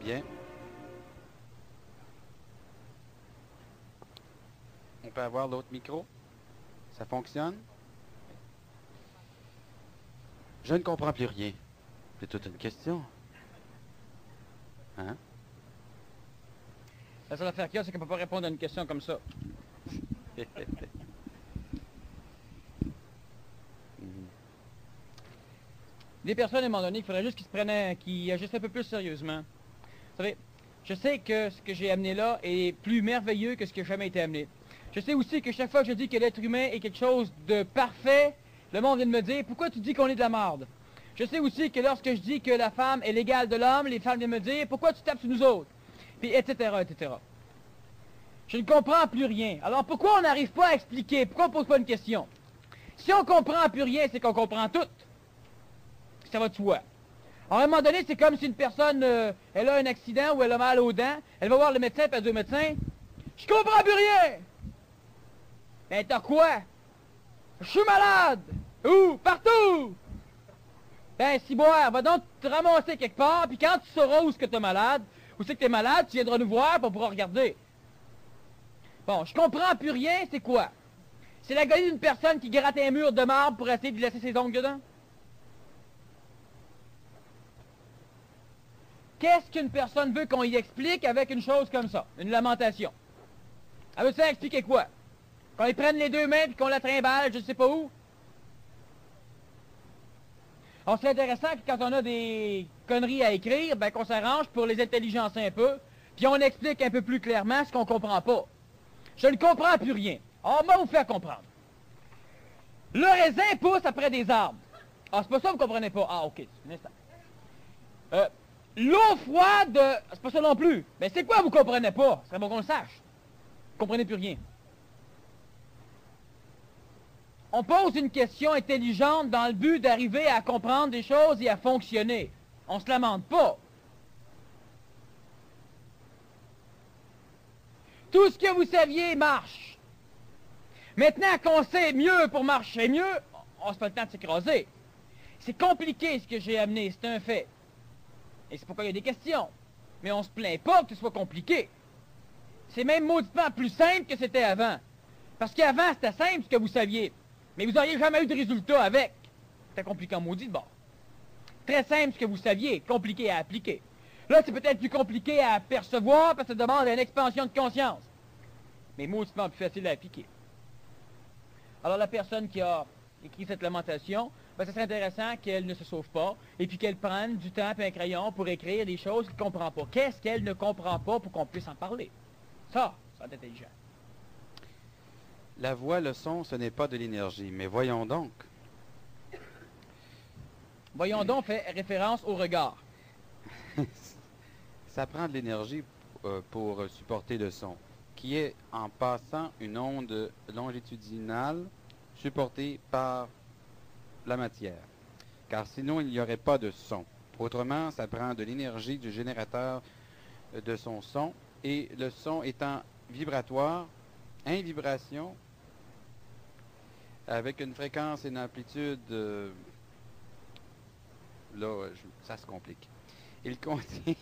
Bien. On peut avoir l'autre micro? Ça fonctionne? Je ne comprends plus rien. C'est toute une question. Hein? La seule affaire qu'il y a, c'est qu'on ne peut pas répondre à une question comme ça. Des personnes, à un moment donné, il faudrait juste qu'ils agissent un peu plus sérieusement. Vous savez, je sais que ce que j'ai amené là est plus merveilleux que ce qui a jamais été amené. Je sais aussi que chaque fois que je dis que l'être humain est quelque chose de parfait, le monde vient de me dire « Pourquoi tu dis qu'on est de la marde? » Je sais aussi que lorsque je dis que la femme est l'égale de l'homme, les femmes viennent me dire « Pourquoi tu tapes sur nous autres? » Puis etc., etc. Je ne comprends plus rien. Alors pourquoi on n'arrive pas à expliquer? Pourquoi on ne pose pas une question? Si on comprend plus rien, c'est qu'on comprend tout. Ça va de soi. Alors, à un moment donné, c'est comme si une personne, elle a un accident ou elle a mal aux dents, elle va voir le médecin, puis elle dit au médecin, « Je comprends plus rien! » Ben, t'as quoi? « Je suis malade! » Où? Partout! Ben, si boire, va donc te ramasser quelque part, puis quand tu sauras où est-ce que t'es malade, où c'est que t'es malade, tu viendras nous voir, puis on pourra regarder. Bon, je comprends plus rien, c'est quoi? C'est l'agonie d'une personne qui gratte un mur de marbre pour essayer de laisser ses ongles dedans? Qu'est-ce qu'une personne veut qu'on y explique avec une chose comme ça? Une lamentation. Elle veut ça expliquer quoi? Qu'on les prenne les deux mains et qu'on la trimballe, je ne sais pas où? Alors c'est intéressant que quand on a des conneries à écrire, ben qu'on s'arrange pour les intelligencer un peu, puis on explique un peu plus clairement ce qu'on comprend pas. Je ne comprends plus rien. Alors, on va vous faire comprendre. Le raisin pousse après des arbres. Ah, c'est pas ça que vous comprenez pas. Ah, ok, un instant. L'eau froide, c'est pas ça non plus. Mais c'est quoi vous comprenez pas? Ce serait bon qu'on le sache. Vous comprenez plus rien. On pose une question intelligente dans le but d'arriver à comprendre des choses et à fonctionner. On se lamente pas. Tout ce que vous saviez marche. Maintenant qu'on sait mieux pour marcher mieux, on se fait le temps de s'écraser. C'est compliqué ce que j'ai amené, c'est un fait. Et c'est pourquoi il y a des questions. Mais on se plaint pas que ce soit compliqué. C'est même mauditement plus simple que c'était avant. Parce qu'avant, c'était simple ce que vous saviez. Mais vous n'auriez jamais eu de résultat avec. C'était compliqué en maudit de bord. Très simple ce que vous saviez, compliqué à appliquer. Là, c'est peut-être plus compliqué à percevoir parce que ça demande une expansion de conscience. Mais mauditement plus facile à appliquer. Alors la personne qui a écrit cette lamentation, ben, ça serait intéressant qu'elle ne se sauve pas et puis qu'elle prenne du temps et un crayon pour écrire des choses qu'elle ne comprend pas. Qu'est-ce qu'elle ne comprend pas pour qu'on puisse en parler? Ça c'est intelligent. La voix, le son, ce n'est pas de l'énergie. Mais voyons donc. Voyons donc fait référence au regard. Ça prend de l'énergie pour supporter le son, qui est en passant une onde longitudinale supportée par la matière. Car sinon, il n'y aurait pas de son. Autrement, ça prend de l'énergie du générateur de son son, et le son étant vibratoire, en vibration, avec une fréquence et une amplitude, ça se complique. Il contient...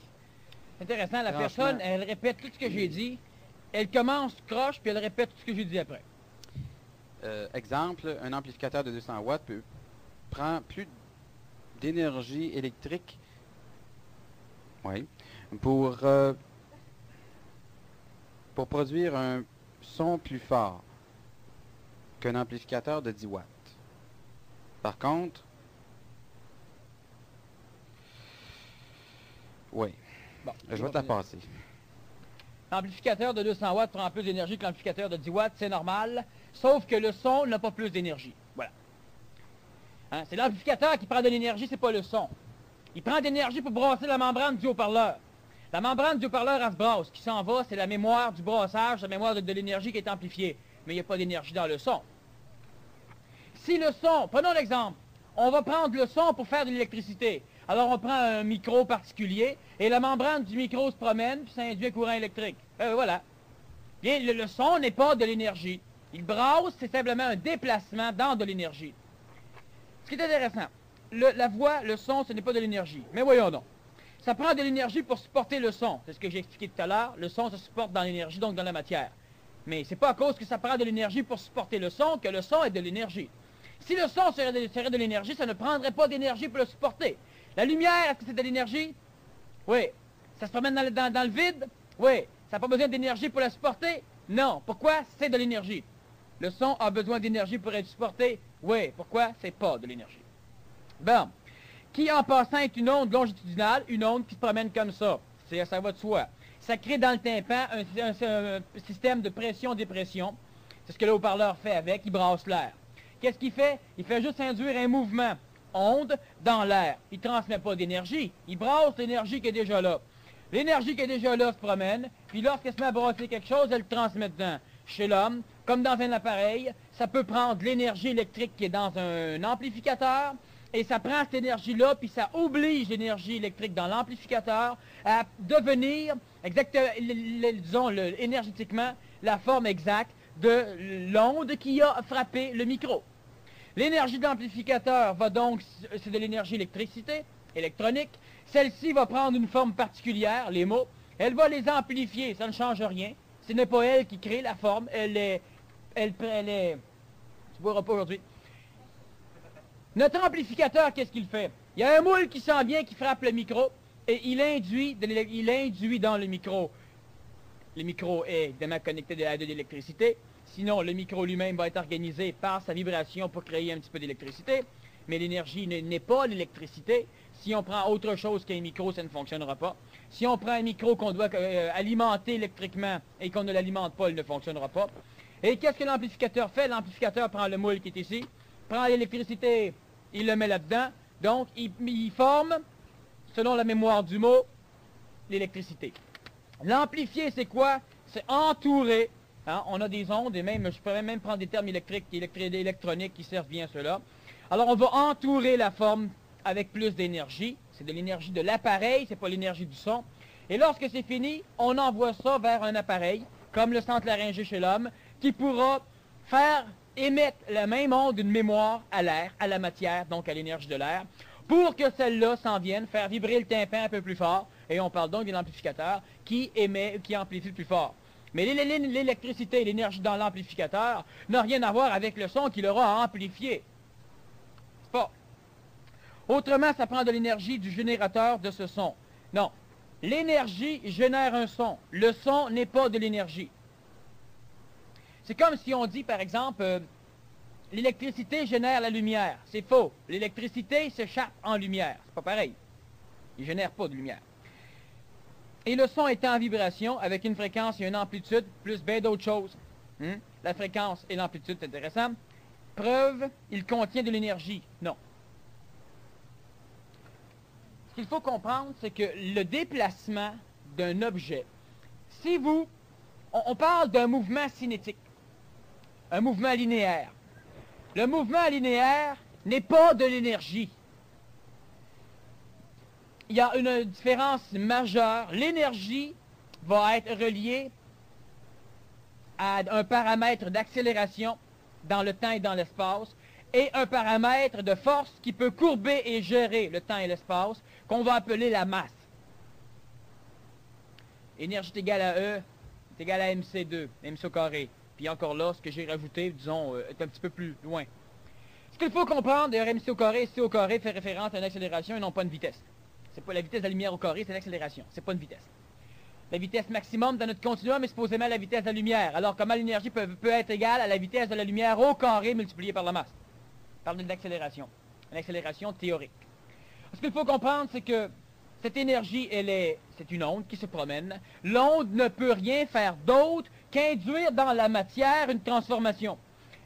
Intéressant, la personne, elle répète tout ce que j'ai dit, elle commence croche, puis elle répète tout ce que j'ai dit après. Exemple, un amplificateur de 200 watts prend plus d'énergie électrique pour produire un son plus fort qu'un amplificateur de 10 watts. Par contre, bon, je vais te la passer. L'amplificateur de 200 watts prend plus d'énergie que l'amplificateur de 10 watts, c'est normal, sauf que le son n'a pas plus d'énergie. Voilà. Hein, c'est l'amplificateur qui prend de l'énergie, c'est pas le son. Il prend de l'énergie pour brasser la membrane du haut-parleur. La membrane du haut-parleur, elle se brasse. Ce qui s'en va, c'est la mémoire du brassage, la mémoire de l'énergie qui est amplifiée. Mais il n'y a pas d'énergie dans le son. Si le son, prenons l'exemple, on va prendre le son pour faire de l'électricité. Alors on prend un micro particulier, et la membrane du micro se promène, puis ça induit un courant électrique. Voilà. Bien, le son n'est pas de l'énergie. Il brasse, c'est simplement un déplacement dans de l'énergie. Ce qui est intéressant, la voix, le son, ce n'est pas de l'énergie. Mais voyons donc. ça prend de l'énergie pour supporter le son. C'est ce que j'ai expliqué tout à l'heure. Le son se supporte dans l'énergie, donc dans la matière. Mais c'est pas à cause que ça prend de l'énergie pour supporter le son que le son est de l'énergie. Si le son serait de l'énergie, ça ne prendrait pas d'énergie pour le supporter. La lumière, est-ce que c'est de l'énergie? Oui. Ça se promène dans le vide? Oui. Ça n'a pas besoin d'énergie pour la supporter? Non. Pourquoi? C'est de l'énergie. Le son a besoin d'énergie pour être supporté? Oui. Pourquoi? C'est pas de l'énergie. Bon. Qui, en passant, est une onde longitudinale, une onde qui se promène comme ça. Ça va de soi. Ça crée dans le tympan un système de pression-dépression. C'est ce que le haut-parleur fait avec, il brasse l'air. Qu'est-ce qu'il fait? Il fait juste induire un mouvement, onde, dans l'air. Il ne transmet pas d'énergie, il brasse l'énergie qui est déjà là. L'énergie qui est déjà là se promène, puis lorsqu'elle se met à brasser quelque chose, elle le transmet dedans. Chez l'homme, comme dans un appareil, ça peut prendre l'énergie électrique qui est dans un amplificateur, et ça prend cette énergie-là, puis ça oblige l'énergie électrique dans l'amplificateur à devenir, disons, énergétiquement, la forme exacte de l'onde qui a frappé le micro. L'énergie de l'amplificateur va donc, c'est de l'énergie électronique. Celle-ci va prendre une forme particulière, les mots. Elle va les amplifier, ça ne change rien. Ce n'est pas elle qui crée la forme, elle est, tu ne verras pas aujourd'hui. Notre amplificateur, qu'est-ce qu'il fait? Il y a un moule qui s'en vient, qui frappe le micro, et il induit dans le micro. Le micro est évidemment connecté à de l'électricité. Sinon, le micro lui-même va être organisé par sa vibration pour créer un petit peu d'électricité. Mais l'énergie n'est pas l'électricité. Si on prend autre chose qu'un micro, ça ne fonctionnera pas. Si on prend un micro qu'on doit alimenter électriquement et qu'on ne l'alimente pas, il ne fonctionnera pas. Et qu'est-ce que l'amplificateur fait? L'amplificateur prend le moule qui est ici, prend l'électricité, il le met là-dedans. Donc, il forme, selon la mémoire du mot, l'électricité. L'amplifier, c'est quoi? C'est entourer. Hein? On a des ondes, et même, je pourrais même prendre des termes électriques, électroniques qui servent bien à cela. Alors, on va entourer la forme avec plus d'énergie. C'est de l'énergie de l'appareil, c'est pas l'énergie du son. Et lorsque c'est fini, on envoie ça vers un appareil, comme le centre laryngé chez l'homme, qui pourra faire émettre la même onde d'une mémoire à l'air, à la matière, donc à l'énergie de l'air, pour que celle-là s'en vienne faire vibrer le tympan un peu plus fort. Et on parle donc d'un amplificateur qui amplifie plus fort. Mais l'électricité et l'énergie dans l'amplificateur n'ont rien à voir avec le son qu'il aura amplifié. C'est pas. Autrement, ça prend de l'énergie du générateur de ce son. Non. L'énergie génère un son. Le son n'est pas de l'énergie. C'est comme si on dit, par exemple, l'électricité génère la lumière. C'est faux. L'électricité s'échappe en lumière. C'est pas pareil. Il ne génère pas de lumière. Et le son est en vibration avec une fréquence et une amplitude, plus bien d'autres choses. La fréquence et l'amplitude, c'est intéressant. Preuve, il contient de l'énergie. Non. Ce qu'il faut comprendre, c'est que le déplacement d'un objet, si vous... On parle d'un mouvement cinétique, un mouvement linéaire. Le mouvement linéaire n'est pas de l'énergie. Il y a une différence majeure. L'énergie va être reliée à un paramètre d'accélération dans le temps et dans l'espace, et un paramètre de force qui peut courber et gérer le temps et l'espace, qu'on va appeler la masse. Énergie est égale à E, est égale à mc2, mc au carré. Puis encore là, ce que j'ai rajouté, disons, est un petit peu plus loin. Ce qu'il faut comprendre, d'ailleurs, mc au carré, c au carré fait référence à une accélération et non pas une vitesse. C'est pas la vitesse de la lumière au carré, c'est l'accélération, c'est pas une vitesse. La vitesse maximum dans notre continuum est supposément la vitesse de la lumière. Alors comment l'énergie peut être égale à la vitesse de la lumière au carré multipliée par la masse? On parle d'une accélération, une accélération théorique. Ce qu'il faut comprendre, c'est que cette énergie, c'est une onde qui se promène. L'onde ne peut rien faire d'autre qu'induire dans la matière une transformation.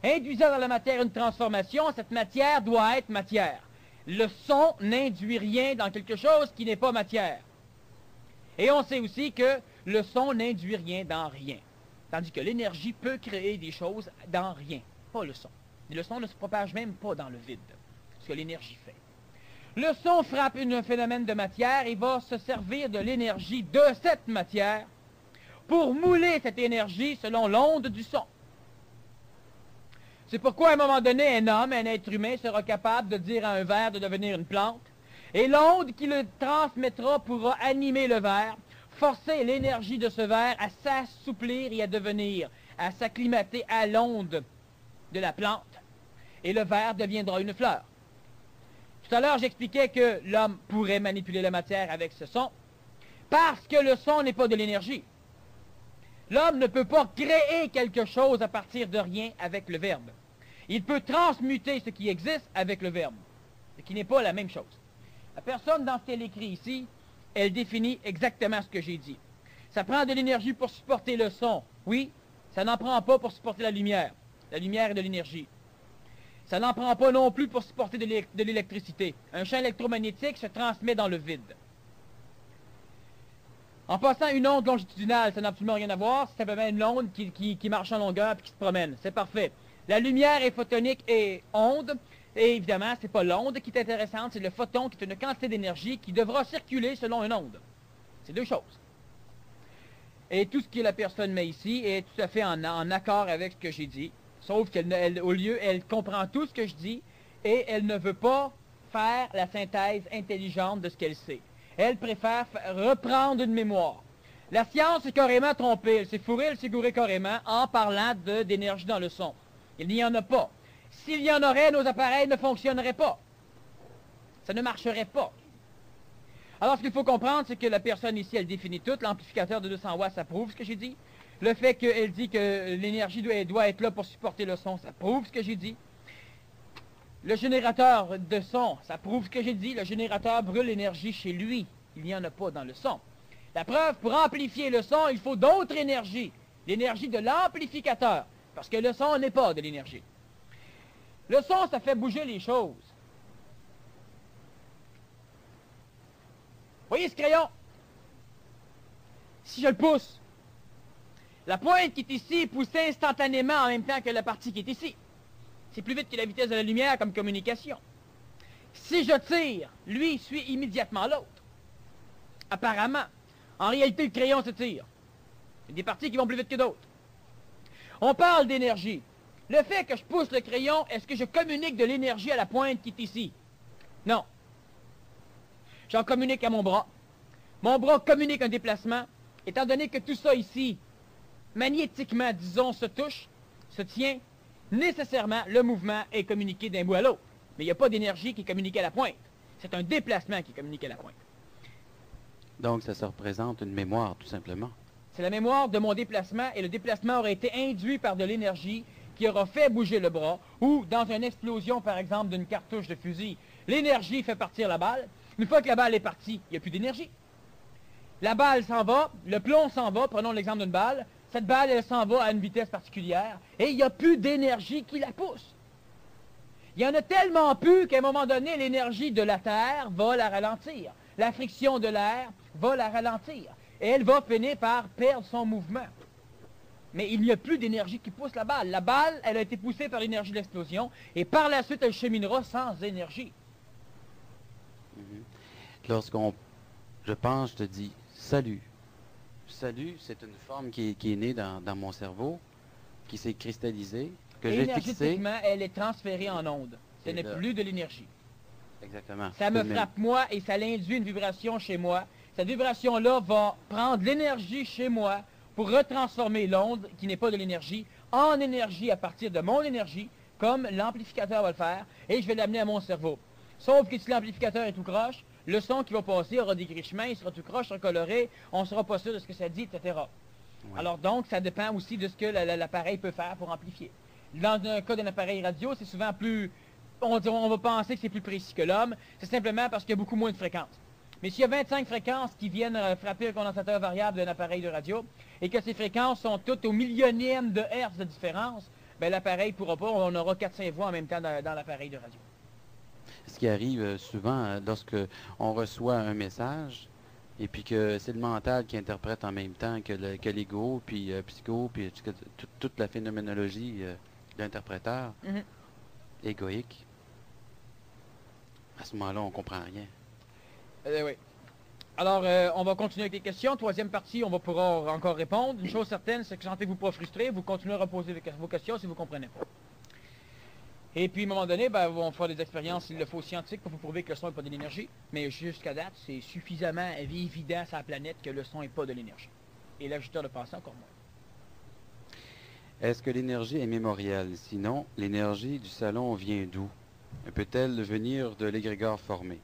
Induisant dans la matière une transformation, cette matière doit être matière. Le son n'induit rien dans quelque chose qui n'est pas matière. Et on sait aussi que le son n'induit rien dans rien. Tandis que l'énergie peut créer des choses dans rien, pas le son. Et le son ne se propage même pas dans le vide, ce que l'énergie fait. Le son frappe un phénomène de matière et va se servir de l'énergie de cette matière pour mouler cette énergie selon l'onde du son. C'est pourquoi à un moment donné, un homme, un être humain sera capable de dire à un verre de devenir une plante Et l'onde qui le transmettra pourra animer le verre, forcer l'énergie de ce verre à s'assouplir et à s'acclimater à l'onde de la plante. Et le verre deviendra une fleur. Tout à l'heure, j'expliquais que l'homme pourrait manipuler la matière avec ce son, parce que le son n'est pas de l'énergie. L'homme ne peut pas créer quelque chose à partir de rien avec le verbe. Il peut transmuter ce qui existe avec le verbe, ce qui n'est pas la même chose. La personne dans ce qu'elle écrit ici, elle définit exactement ce que j'ai dit. Ça prend de l'énergie pour supporter le son. Oui, ça n'en prend pas pour supporter la lumière. La lumière est de l'énergie. Ça n'en prend pas non plus pour supporter de l'électricité. Un champ électromagnétique se transmet dans le vide. En passant une onde longitudinale, ça n'a absolument rien à voir. C'est simplement une onde qui marche en longueur et qui se promène. C'est parfait. La lumière est photonique et onde. Et évidemment, ce n'est pas l'onde qui est intéressante, c'est le photon qui est une quantité d'énergie qui devra circuler selon une onde. C'est deux choses. Et tout ce que la personne met ici est tout à fait en accord avec ce que j'ai dit. Sauf qu'au lieu, elle comprend tout ce que je dis et elle ne veut pas faire la synthèse intelligente de ce qu'elle sait. Elle préfère reprendre une mémoire. La science est carrément trompée. Elle s'est fourrée, elle s'est gourée carrément en parlant d'énergie dans le son. Il n'y en a pas. S'il y en aurait, nos appareils ne fonctionneraient pas. Ça ne marcherait pas. Alors, ce qu'il faut comprendre, c'est que la personne ici, elle définit tout. L'amplificateur de 200 watts, ça prouve ce que j'ai dit. Le fait qu'elle dit que l'énergie doit être là pour supporter le son, ça prouve ce que j'ai dit. Le générateur de son, ça prouve ce que j'ai dit. Le générateur brûle l'énergie chez lui. Il n'y en a pas dans le son. La preuve, pour amplifier le son, il faut d'autres énergies. L'énergie de l'amplificateur. Parce que le son n'est pas de l'énergie. Le son, ça fait bouger les choses. Voyez ce crayon? Si je le pousse, la pointe qui est ici est poussée instantanément en même temps que la partie qui est ici. C'est plus vite que la vitesse de la lumière comme communication. Si je tire, lui suit immédiatement l'autre. Apparemment. En réalité, le crayon se tire. Il y a des parties qui vont plus vite que d'autres. On parle d'énergie. Le fait que je pousse le crayon, est-ce que je communique de l'énergie à la pointe qui est ici? Non. J'en communique à mon bras. Mon bras communique un déplacement. Étant donné que tout ça ici, magnétiquement, disons, se touche, se tient, nécessairement, le mouvement est communiqué d'un bout à l'autre. Mais il n'y a pas d'énergie qui est communiquée à la pointe. C'est un déplacement qui est communiqué à la pointe. Donc, ça se représente une mémoire, tout simplement. C'est la mémoire de mon déplacement, et le déplacement aurait été induit par de l'énergie qui aura fait bouger le bras, ou dans une explosion, par exemple, d'une cartouche de fusil, l'énergie fait partir la balle. Une fois que la balle est partie, il n'y a plus d'énergie. La balle s'en va, le plomb s'en va, prenons l'exemple d'une balle. Cette balle, elle s'en va à une vitesse particulière, et il n'y a plus d'énergie qui la pousse. Il y en a tellement plus qu'à un moment donné, l'énergie de la Terre va la ralentir. La friction de l'air va la ralentir. Et elle va finir par perdre son mouvement. Mais il n'y a plus d'énergie qui pousse la balle. La balle, elle a été poussée par l'énergie de l'explosion, et par la suite, elle cheminera sans énergie. Lorsqu'on, je pense, je te dis salut. Salut, c'est une forme qui est née dans mon cerveau, qui s'est cristallisée, que j'ai fixée. Énergétiquement, elle est transférée en onde. Ce n'est plus de l'énergie. Exactement. Ça me frappe moi et ça induit une vibration chez moi. Cette vibration-là va prendre l'énergie chez moi pour retransformer l'onde, qui n'est pas de l'énergie, en énergie à partir de mon énergie, comme l'amplificateur va le faire, et je vais l'amener à mon cerveau. Sauf que si l'amplificateur est tout croche, le son qui va passer aura des gris-chemins, il sera tout croche, sera coloré, on ne sera pas sûr de ce que ça dit, etc. Ouais. Alors donc, ça dépend aussi de ce que l'appareil peut faire pour amplifier. Dans un cas d'un appareil radio, c'est souvent plus... On va penser que c'est plus précis que l'homme, c'est simplement parce qu'il y a beaucoup moins de fréquences. Mais s'il y a 25 fréquences qui viennent frapper le condensateur variable d'un appareil de radio, et que ces fréquences sont toutes au millionième de hertz de différence, ben l'appareil ne pourra pas, on aura 4-5 voix en même temps dans l'appareil de radio. Ce qui arrive souvent lorsque on reçoit un message, et puis que c'est le mental qui interprète en même temps que l'ego, puis psycho, puis toute la phénoménologie de l'interpréteur égoïque. À ce moment-là, on ne comprend rien. Oui. Alors, on va continuer avec les questions. Troisième partie, on va pouvoir encore répondre. Une chose certaine, c'est que sentez-vous pas frustré, vous continuerez à poser vos questions si vous ne comprenez pas. Et puis, à un moment donné, ben, on va faire des expériences, s'il le faut, scientifiques pour vous prouver que le son n'est pas de l'énergie. Mais jusqu'à date, c'est suffisamment évident sur la planète que le son n'est pas de l'énergie. Et l'ajusteur de pensée encore moins. Est-ce que l'énergie est mémorielle? Sinon, l'énergie du salon vient d'où? Peut-elle venir de l'égrégore formé?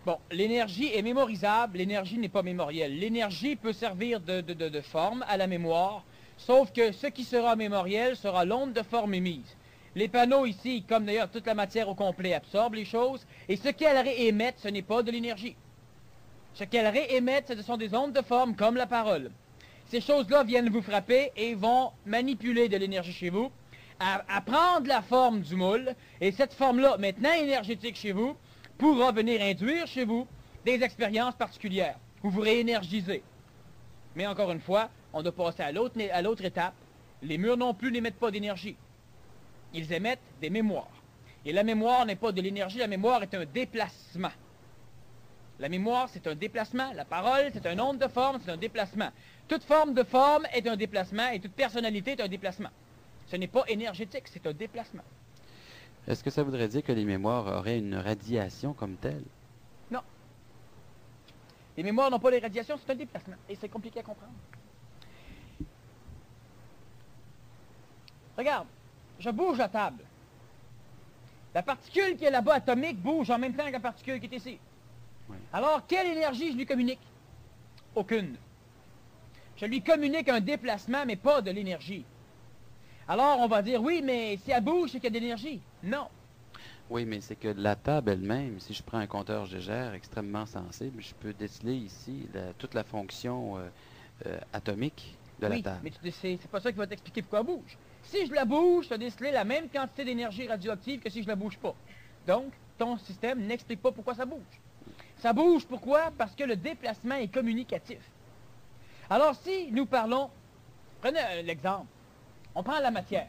Bon, l'énergie est mémorisable, l'énergie n'est pas mémorielle. L'énergie peut servir de forme à la mémoire, sauf que ce qui sera mémoriel sera l'onde de forme émise. Les panneaux ici, comme d'ailleurs toute la matière au complet, absorbent les choses, et ce qu'elles réémettent, ce n'est pas de l'énergie. Ce qu'elles réémettent, ce sont des ondes de forme, comme la parole. Ces choses-là viennent vous frapper et vont manipuler de l'énergie chez vous, à prendre la forme du moule, et cette forme-là, maintenant énergétique chez vous, pourra venir induire chez vous des expériences particulières, où vous réénergisez. Mais encore une fois, on doit passer à l'autre étape. Les murs non plus n'émettent pas d'énergie. Ils émettent des mémoires. Et la mémoire n'est pas de l'énergie, la mémoire est un déplacement. La mémoire, c'est un déplacement. La parole, c'est un onde de forme, c'est un déplacement. Toute forme de forme est un déplacement et toute personnalité est un déplacement. Ce n'est pas énergétique, c'est un déplacement. Est-ce que ça voudrait dire que les mémoires auraient une radiation comme telle? Non. Les mémoires n'ont pas les radiations, c'est un déplacement. Et c'est compliqué à comprendre. Regarde, je bouge la table. La particule qui est là-bas, atomique, bouge en même temps que la particule qui est ici. Oui. Alors, quelle énergie je lui communique? Aucune. Je lui communique un déplacement, mais pas de l'énergie. Alors, on va dire, oui, mais si elle bouge, c'est qu'il y a de l'énergie. Non. Oui, mais c'est que la table elle-même, si je prends un compteur Geiger extrêmement sensible, je peux déceler ici toute la fonction atomique de la table. Mais c'est pas ça qui va t'expliquer pourquoi elle bouge. Si je la bouge, tu as décelé la même quantité d'énergie radioactive que si je la bouge pas. Donc, ton système n'explique pas pourquoi ça bouge. Ça bouge pourquoi? Parce que le déplacement est communicatif. Alors, si nous parlons, prenez l'exemple, on prend la matière.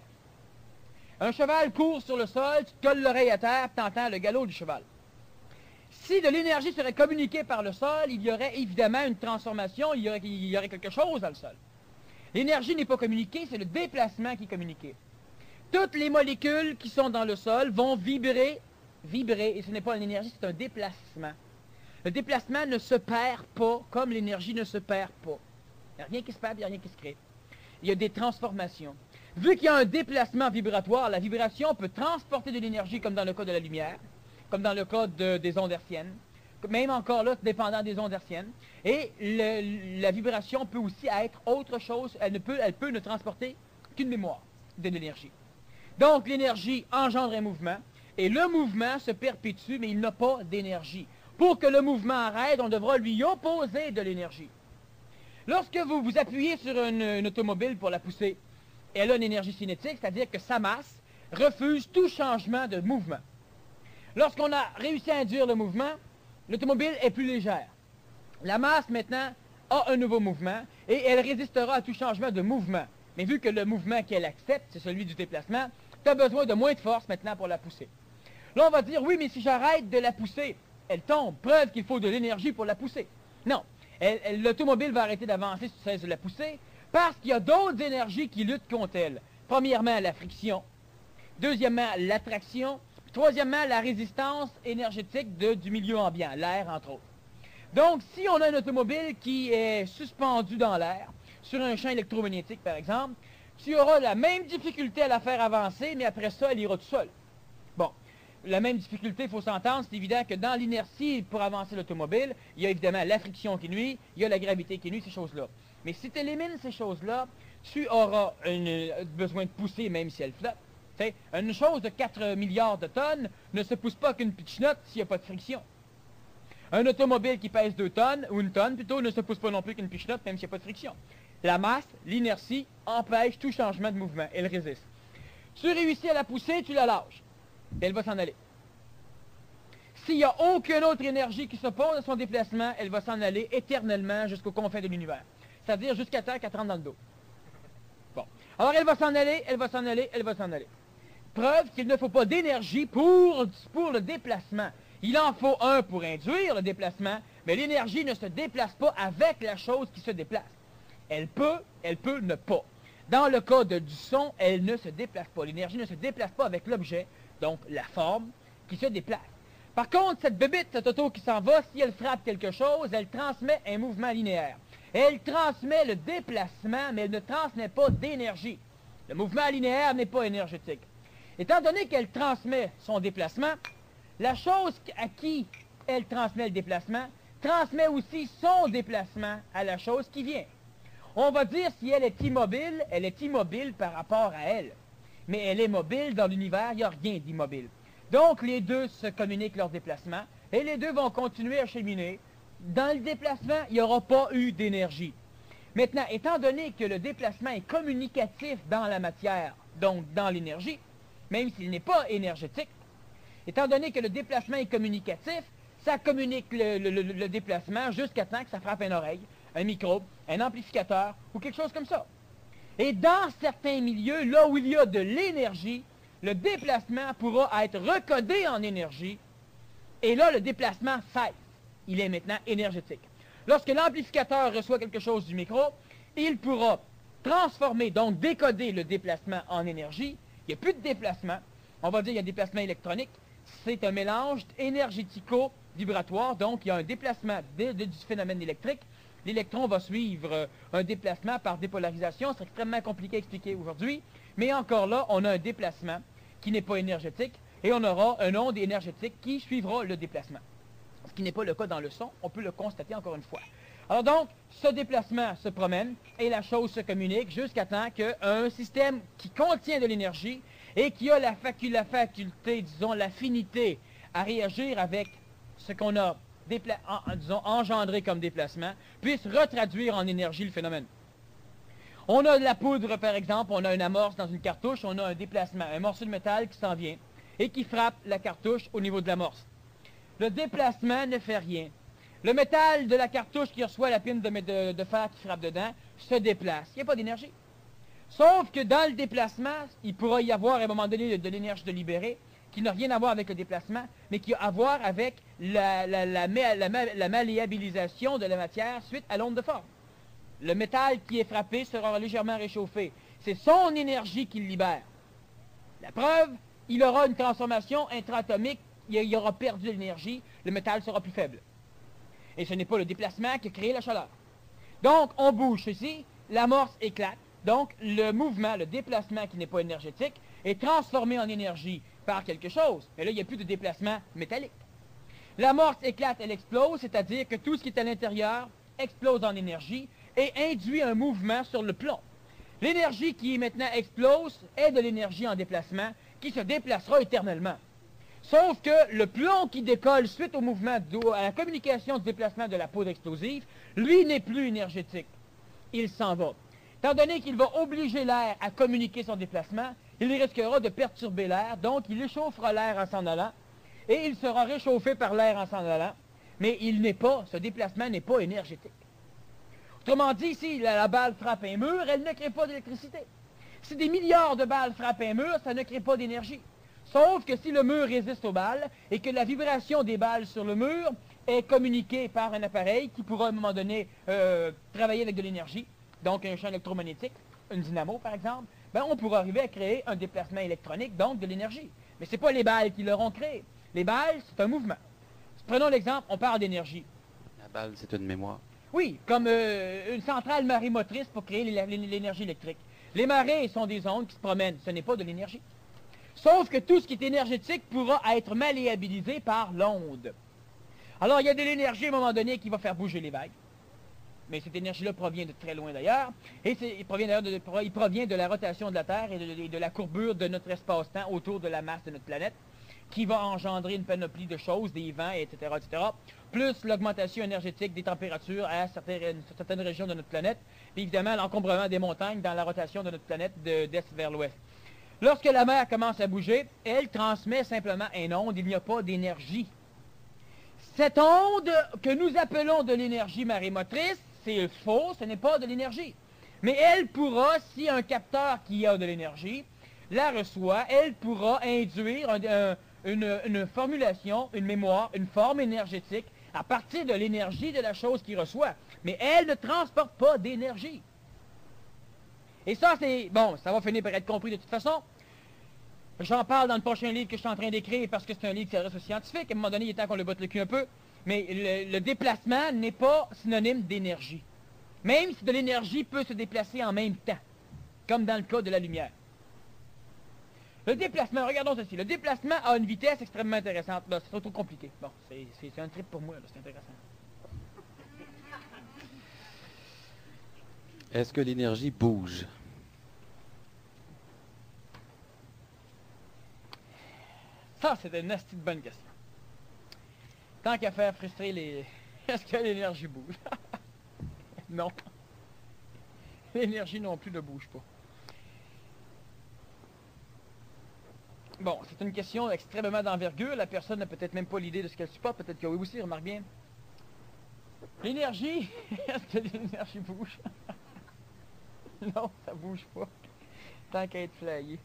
Un cheval court sur le sol, tu te colles l'oreille à terre, tu entends le galop du cheval. Si de l'énergie serait communiquée par le sol, il y aurait évidemment une transformation, il y aurait quelque chose dans le sol. L'énergie n'est pas communiquée, c'est le déplacement qui est communiqué. Toutes les molécules qui sont dans le sol vont vibrer, et ce n'est pas une énergie, c'est un déplacement. Le déplacement ne se perd pas comme l'énergie ne se perd pas. Il n'y a rien qui se perd, il n'y a rien qui se crée. Il y a des transformations. Vu qu'il y a un déplacement vibratoire, la vibration peut transporter de l'énergie comme dans le cas de la lumière, comme dans le cas des ondes hertziennes, même encore là, dépendant des ondes hertziennes. Et la vibration peut aussi être autre chose, elle peut ne transporter qu'une mémoire de l'énergie. Donc l'énergie engendre un mouvement, et le mouvement se perpétue, mais il n'a pas d'énergie. Pour que le mouvement arrête, on devra lui opposer de l'énergie. Lorsque vous vous appuyez sur une automobile pour la pousser, elle a une énergie cinétique, c'est-à-dire que sa masse refuse tout changement de mouvement. Lorsqu'on a réussi à induire le mouvement, l'automobile est plus légère. La masse, maintenant, a un nouveau mouvement et elle résistera à tout changement de mouvement. Mais vu que le mouvement qu'elle accepte, c'est celui du déplacement, tu as besoin de moins de force maintenant pour la pousser. Là, on va dire, oui, mais si j'arrête de la pousser, elle tombe. Preuve qu'il faut de l'énergie pour la pousser. Non. L'automobile va arrêter d'avancer si tu cesses de la pousser parce qu'il y a d'autres énergies qui luttent contre elle. Premièrement, la friction. Deuxièmement, l'attraction. Troisièmement, la résistance énergétique du milieu ambiant, l'air entre autres. Donc, si on a une automobile qui est suspendue dans l'air, sur un champ électromagnétique par exemple, tu auras la même difficulté à la faire avancer, mais après ça, elle ira tout seule. Bon, la même difficulté, il faut s'entendre, c'est évident que dans l'inertie pour avancer l'automobile, il y a évidemment la friction qui nuit, il y a la gravité qui nuit, ces choses-là. Mais si tu élimines ces choses-là, tu auras besoin de pousser même si elle flotte. T'sais, une chose de 4 milliards de tonnes ne se pousse pas qu'une petite note s'il n'y a pas de friction. Un automobile qui pèse 2 tonnes, ou 1 tonne plutôt, ne se pousse pas non plus qu'une pichenote, même s'il n'y a pas de friction. La masse, l'inertie, empêche tout changement de mouvement. Elle résiste. Tu réussis à la pousser, tu la lâches. Et elle va s'en aller. S'il n'y a aucune autre énergie qui s'oppose à son déplacement, elle va s'en aller éternellement jusqu'aux confins de l'univers. C'est-à-dire jusqu'à terre qu'elle te rentre dans le dos. Bon. Alors elle va s'en aller, elle va s'en aller, elle va s'en aller. Preuve qu'il ne faut pas d'énergie pour le déplacement. Il en faut un pour induire le déplacement, mais l'énergie ne se déplace pas avec la chose qui se déplace. Elle peut ne pas. Dans le cas du son, elle ne se déplace pas. L'énergie ne se déplace pas avec l'objet, donc la forme, qui se déplace. Par contre, cette bébite, cette auto qui s'en va, si elle frappe quelque chose, elle transmet un mouvement linéaire. Elle transmet le déplacement, mais elle ne transmet pas d'énergie. Le mouvement linéaire n'est pas énergétique. Étant donné qu'elle transmet son déplacement, la chose à qui elle transmet le déplacement transmet aussi son déplacement à la chose qui vient. On va dire si elle est immobile par rapport à elle. Mais elle est mobile dans l'univers, il n'y a rien d'immobile. Donc les deux se communiquent leur déplacement et les deux vont continuer à cheminer. Dans le déplacement, il n'y aura pas eu d'énergie. Maintenant, étant donné que le déplacement est communicatif dans la matière, donc dans l'énergie, même s'il n'est pas énergétique, étant donné que le déplacement est communicatif, ça communique le déplacement jusqu'à temps que ça frappe une oreille, un micro, un amplificateur ou quelque chose comme ça. Et dans certains milieux, là où il y a de l'énergie, le déplacement pourra être recodé en énergie, et là, le déplacement cesse. Il est maintenant énergétique. Lorsque l'amplificateur reçoit quelque chose du micro, il pourra transformer, donc décoder le déplacement en énergie. Il n'y a plus de déplacement. On va dire qu'il y a un déplacement électronique. C'est un mélange énergético-vibratoire, donc il y a un déplacement du phénomène électrique. L'électron va suivre un déplacement par dépolarisation. C'est extrêmement compliqué à expliquer aujourd'hui. Mais encore là, on a un déplacement qui n'est pas énergétique et on aura une onde énergétique qui suivra le déplacement. Ce qui n'est pas le cas dans le son, on peut le constater encore une fois. Alors donc, ce déplacement se promène et la chose se communique jusqu'à temps qu'un système qui contient de l'énergie et qui a la faculté, disons, l'affinité à réagir avec ce qu'on a disons, engendré comme déplacement, puisse retraduire en énergie le phénomène. On a de la poudre, par exemple, on a une amorce dans une cartouche, on a un déplacement, un morceau de métal qui s'en vient et qui frappe la cartouche au niveau de l'amorce. Le déplacement ne fait rien. Le métal de la cartouche qui reçoit la pine de fer qui frappe dedans se déplace. Il n'y a pas d'énergie. Sauf que dans le déplacement, il pourra y avoir à un moment donné de l'énergie de libérer qui n'a rien à voir avec le déplacement, mais qui a à voir avec la malléabilisation de la matière suite à l'onde de forme. Le métal qui est frappé sera légèrement réchauffé. C'est son énergie qu'il libère. La preuve, il aura une transformation intraatomique, il aura perdu de l'énergie, le métal sera plus faible. Et ce n'est pas le déplacement qui a créé la chaleur. Donc, on bouge ici, l'amorce éclate. Donc, le mouvement, le déplacement qui n'est pas énergétique, est transformé en énergie par quelque chose. Mais là, il n'y a plus de déplacement métallique. L'amorce éclate, elle explose, c'est-à-dire que tout ce qui est à l'intérieur explose en énergie et induit un mouvement sur le plomb. L'énergie qui maintenant explose est de l'énergie en déplacement qui se déplacera éternellement. Sauf que le plomb qui décolle suite au mouvement, à la communication du déplacement de la poudre explosive, lui n'est plus énergétique. Il s'en va. Étant donné qu'il va obliger l'air à communiquer son déplacement, il risquera de perturber l'air, donc il échauffera l'air en s'en allant, et il sera réchauffé par l'air en s'en allant, mais ce déplacement n'est pas énergétique. Autrement dit, si la balle frappe un mur, elle ne crée pas d'électricité. Si des milliards de balles frappent un mur, ça ne crée pas d'énergie. Sauf que si le mur résiste aux balles et que la vibration des balles sur le mur est communiquée par un appareil qui pourra à un moment donné travailler avec de l'énergie, donc un champ électromagnétique, une dynamo par exemple, ben on pourra arriver à créer un déplacement électronique, donc de l'énergie. Mais ce n'est pas les balles qui l'auront créé. Les balles, c'est un mouvement. Prenons l'exemple, on parle d'énergie. La balle, c'est une mémoire. Oui, comme une centrale marémotrice pour créer l'énergie électrique. Les marées sont des ondes qui se promènent, ce n'est pas de l'énergie. Sauf que tout ce qui est énergétique pourra être malléabilisé par l'onde. Alors, il y a de l'énergie à un moment donné qui va faire bouger les vagues. Mais cette énergie-là provient de très loin d'ailleurs. Et il provient de la rotation de la Terre et de la courbure de notre espace-temps autour de la masse de notre planète, qui va engendrer une panoplie de choses, des vents, etc., etc., plus l'augmentation énergétique des températures à certaines régions de notre planète, puis évidemment l'encombrement des montagnes dans la rotation de notre planète d'est vers l'ouest. Lorsque la mer commence à bouger, elle transmet simplement une onde, il n'y a pas d'énergie. Cette onde que nous appelons de l'énergie marémotrice, c'est faux, ce n'est pas de l'énergie. Mais elle pourra, si un capteur qui a de l'énergie la reçoit, elle pourra induire une formulation, une mémoire, une forme énergétique à partir de l'énergie de la chose qu'il reçoit. Mais elle ne transporte pas d'énergie. Et ça, c'est... Bon, ça va finir par être compris de toute façon. J'en parle dans le prochain livre que je suis en train d'écrire parce que c'est un livre qui s'adresse aux scientifiques. À un moment donné, il est temps qu'on le botte le cul un peu. Mais le déplacement n'est pas synonyme d'énergie. Même si de l'énergie peut se déplacer en même temps, comme dans le cas de la lumière. Le déplacement, regardons ceci. Le déplacement a une vitesse extrêmement intéressante. Là, c'est trop compliqué. Bon, c'est un trip pour moi, là, c'est intéressant. Est-ce que l'énergie bouge? Ça, c'est une asti de bonne question. Tant qu'à faire frustrer les... Est-ce que l'énergie bouge? Non. L'énergie non plus ne bouge pas. Bon, c'est une question extrêmement d'envergure. La personne n'a peut-être même pas l'idée de ce qu'elle supporte. Peut-être que oui aussi, remarque bien. L'énergie, est-ce que l'énergie bouge? Non, ça bouge pas. Tant qu'à être flyé.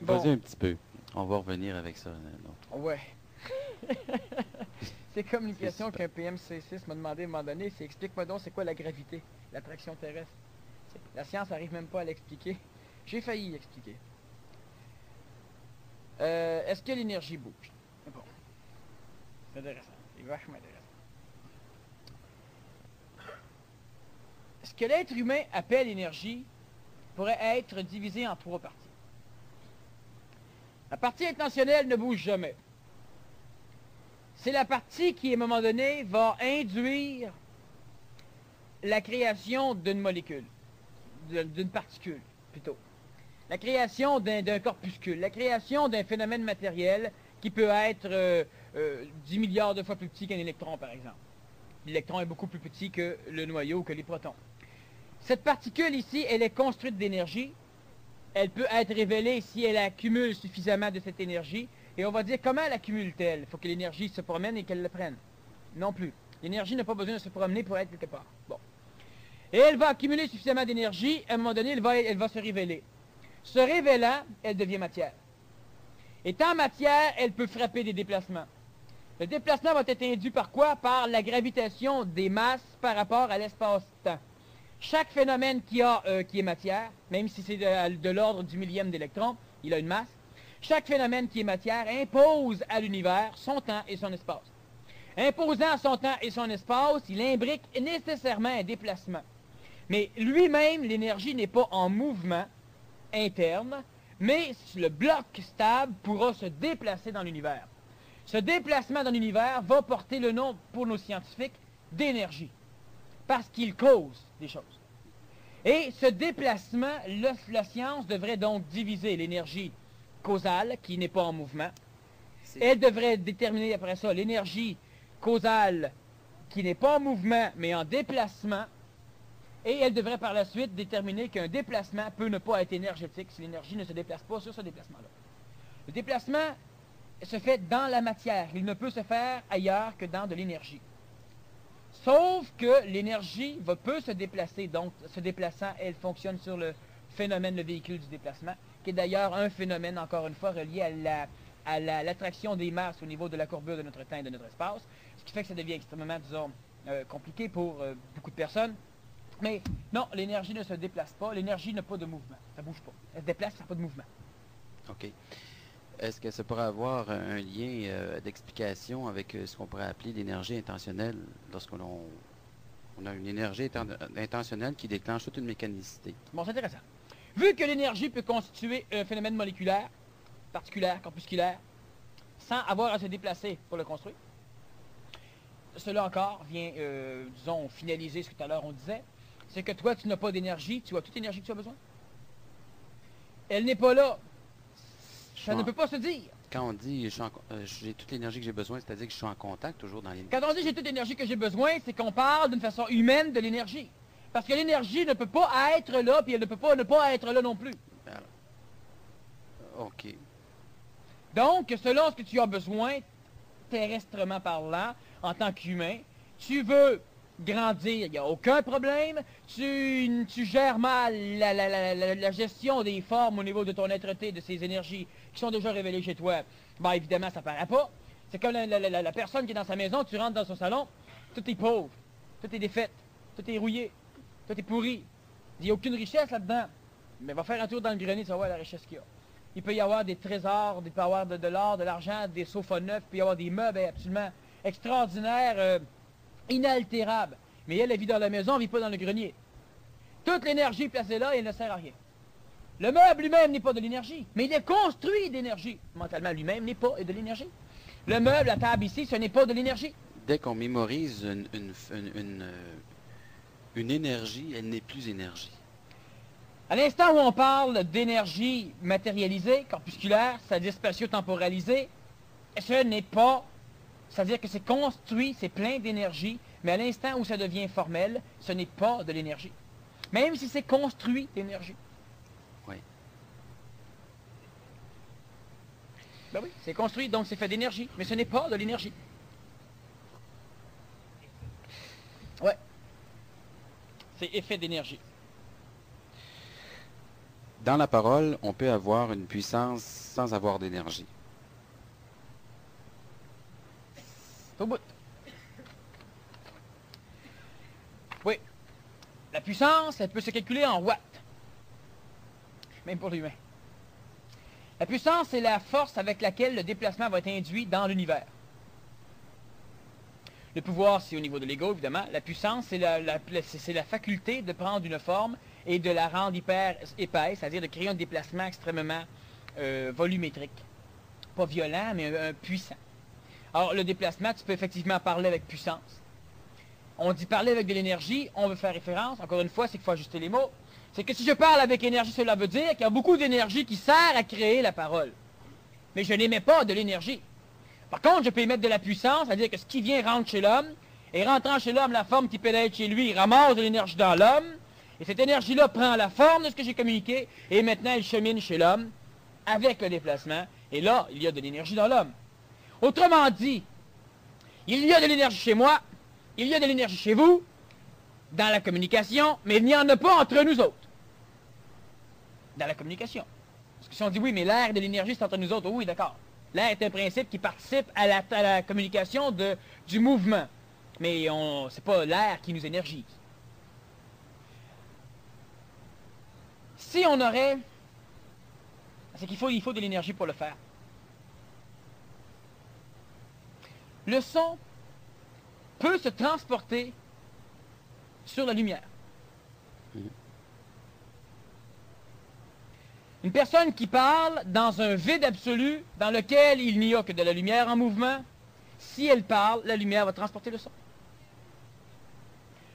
Vas-y Bon. un petit peu. On va revenir avec ça. Non. Ouais. C'est comme une C'est question super. qu'un PMC6 m'a demandé à un moment donné. C'est explique-moi donc c'est quoi la gravité, l'attraction terrestre. La science n'arrive même pas à l'expliquer. J'ai failli l'expliquer. Est-ce que l'énergie bouge? Bon. C'est intéressant. C'est vachement intéressant. Ce que l'être humain appelle énergie pourrait être divisé en 3 parties. La partie intentionnelle ne bouge jamais. C'est la partie qui, à un moment donné, va induire la création d'une molécule, d'une particule, plutôt. La création d'un corpuscule, la création d'un phénomène matériel qui peut être 10 milliards de fois plus petit qu'un électron, par exemple. L'électron est beaucoup plus petit que le noyau, que les protons. Cette particule ici, elle est construite d'énergie. Elle peut être révélée si elle accumule suffisamment de cette énergie. Et on va dire, comment l'accumule-t-elle? Il faut que l'énergie se promène et qu'elle le prenne. Non plus. L'énergie n'a pas besoin de se promener pour être quelque part. Bon. Et elle va accumuler suffisamment d'énergie. À un moment donné, elle va se révéler. Se révélant, elle devient matière. Étant matière, elle peut frapper des déplacements. Le déplacement va être induit par quoi? Par la gravitation des masses par rapport à l'espace-temps. Chaque phénomène qui est matière, même si c'est de l'ordre du millième d'électron, il a une masse. Chaque phénomène qui est matière impose à l'univers son temps et son espace. Imposant son temps et son espace, il imbrique nécessairement un déplacement. Mais lui-même, l'énergie n'est pas en mouvement interne, mais le bloc stable pourra se déplacer dans l'univers. Ce déplacement dans l'univers va porter le nom, pour nos scientifiques, d'énergie, parce qu'il cause des choses. Et ce déplacement, la science devrait donc diviser l'énergie causale, qui n'est pas en mouvement. Elle devrait déterminer après ça l'énergie causale, qui n'est pas en mouvement, mais en déplacement. Et elle devrait par la suite déterminer qu'un déplacement peut ne pas être énergétique si l'énergie ne se déplace pas sur ce déplacement-là. Le déplacement se fait dans la matière. Il ne peut se faire ailleurs que dans de l'énergie. Sauf que l'énergie peut se déplacer. Donc, se déplaçant, elle fonctionne sur le phénomène, le véhicule du déplacement, qui est d'ailleurs un phénomène, encore une fois, relié à l'attraction des masses au niveau de la courbure de notre temps et de notre espace, ce qui fait que ça devient extrêmement, disons, compliqué pour beaucoup de personnes. Mais non, l'énergie ne se déplace pas, l'énergie n'a pas de mouvement, ça ne bouge pas. Elle se déplace, ça n'a pas de mouvement. OK. Est-ce que ça pourrait avoir un lien d'explication avec ce qu'on pourrait appeler l'énergie intentionnelle lorsqu'on a une énergie intentionnelle qui déclenche toute une mécanicité? Bon, c'est intéressant. Vu que l'énergie peut constituer un phénomène moléculaire, particulaire, corpusculaire, sans avoir à se déplacer pour le construire, cela encore vient, disons, finaliser ce que tout à l'heure on disait, c'est que toi, tu n'as pas d'énergie, tu as toute l'énergie que tu as besoin. Elle n'est pas là. Ça ne peut pas se dire. Quand on dit j'ai toute l'énergie que j'ai besoin, c'est-à-dire que je suis en contact toujours dans l'énergie. Quand on dit j'ai toute l'énergie que j'ai besoin, c'est qu'on parle d'une façon humaine de l'énergie. Parce que l'énergie ne peut pas être là, puis elle ne peut pas ne pas être là non plus. OK. Donc, selon ce que tu as besoin, terrestrement parlant, en tant qu'humain, tu veux grandir, il n'y a aucun problème. Tu gères mal la gestion des formes au niveau de ton être-té, de ces énergies qui sont déjà révélées chez toi. Ben évidemment, ça ne paraît pas. C'est comme la personne qui est dans sa maison, tu rentres dans son salon, tout est pauvre, tout est défaite, tout est rouillé, tout est pourri. Il n'y a aucune richesse là-dedans. Mais va faire un tour dans le grenier, tu vas voir la richesse qu'il y a. Il peut y avoir des trésors, il peut y avoir de l'or, de l'argent, des sofas neufs, il peut y avoir des meubles absolument extraordinaires, inaltérables. Mais elle vit dans la maison, elle ne vit pas dans le grenier. Toute l'énergie placée là, elle ne sert à rien. Le meuble lui-même n'est pas de l'énergie, mais il est construit d'énergie. Mentalement lui-même n'est pas de l'énergie. Le meuble, la table ici, ce n'est pas de l'énergie. Dès qu'on mémorise une énergie, elle n'est plus énergie. À l'instant où on parle d'énergie matérialisée, corpusculaire, c'est-à-dire spatio-temporalisée, ce n'est pas, c'est-à-dire que c'est construit, c'est plein d'énergie, mais à l'instant où ça devient formel, ce n'est pas de l'énergie. Même si c'est construit d'énergie. Oui. Ben oui, c'est construit, donc c'est fait d'énergie, mais ce n'est pas de l'énergie. Ouais. C'est effet d'énergie. Dans la parole, on peut avoir une puissance sans avoir d'énergie. C'est au bout. Oui. La puissance, elle peut se calculer en watts. Même pour l'humain. La puissance, c'est la force avec laquelle le déplacement va être induit dans l'univers. Le pouvoir, c'est au niveau de l'ego, évidemment. La puissance, c'est la faculté de prendre une forme et de la rendre hyper épaisse, c'est-à-dire de créer un déplacement extrêmement volumétrique. Pas violent, mais puissant. Alors, le déplacement, tu peux effectivement parler avec puissance. On dit parler avec de l'énergie, on veut faire référence, encore une fois, c'est qu'il faut ajuster les mots. C'est que si je parle avec énergie, cela veut dire qu'il y a beaucoup d'énergie qui sert à créer la parole. Mais je n'émets pas de l'énergie. Par contre, je peux émettre de la puissance, c'est-à-dire que ce qui vient rentre chez l'homme, et rentrant chez l'homme, la forme qui pénètre chez lui, ramasse de l'énergie dans l'homme, et cette énergie-là prend la forme de ce que j'ai communiqué, et maintenant elle chemine chez l'homme, avec le déplacement, et là, il y a de l'énergie dans l'homme. Autrement dit, il y a de l'énergie chez moi, il y a de l'énergie chez vous, dans la communication, mais il n'y en a pas entre nous autres. Dans la communication. Parce que si on dit oui, mais l'air de l'énergie, c'est entre nous autres, oui, d'accord. L'air est un principe qui participe à la communication du mouvement. Mais c'est pas l'air qui nous énergise. Si on aurait... C'est qu'il faut de l'énergie pour le faire. Le son peut se transporter sur la lumière. Une personne qui parle dans un vide absolu, dans lequel il n'y a que de la lumière en mouvement, si elle parle, la lumière va transporter le son.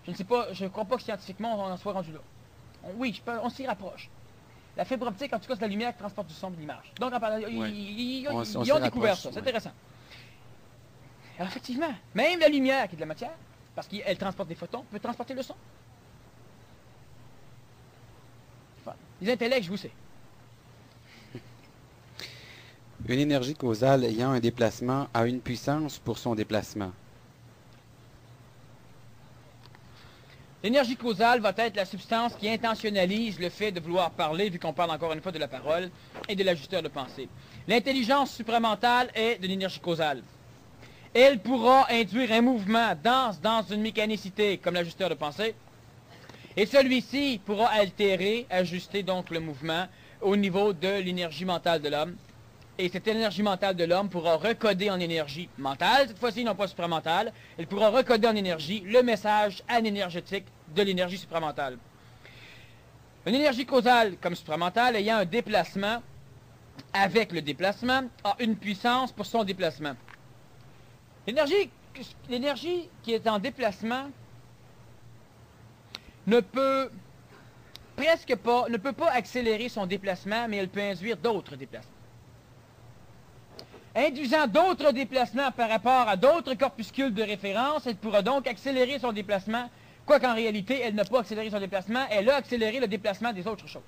Je ne sais pas, je ne crois pas que scientifiquement on en soit rendu là. Oui, on s'y rapproche. La fibre optique, en tout cas, c'est la lumière qui transporte du son et de l'image. Donc, ils ont découvert ça, c'est intéressant. Alors, effectivement, même la lumière qui est de la matière, parce qu'elle transporte des photons, peut transporter le son. Enfin, les intellects, je vous sais. Une énergie causale ayant un déplacement a une puissance pour son déplacement. L'énergie causale va être la substance qui intentionnalise le fait de vouloir parler, vu qu'on parle encore une fois de la parole et de l'ajusteur de pensée. L'intelligence supramentale est de l'énergie causale. Elle pourra induire un mouvement dans une mécanicité comme l'ajusteur de pensée, et celui-ci pourra altérer, ajuster donc le mouvement au niveau de l'énergie mentale de l'homme. Et cette énergie mentale de l'homme pourra recoder en énergie mentale, cette fois-ci non pas supramentale, elle pourra recoder en énergie le message anénergétique de l'énergie supramentale. Une énergie causale comme supramentale ayant un déplacement avec le déplacement a une puissance pour son déplacement. L'énergie qui est en déplacement ne peut pas accélérer son déplacement, mais elle peut induire d'autres déplacements. Induisant d'autres déplacements par rapport à d'autres corpuscules de référence, elle pourra donc accélérer son déplacement, quoiqu'en réalité, elle n'a pas accéléré son déplacement, elle a accéléré le déplacement des autres choses.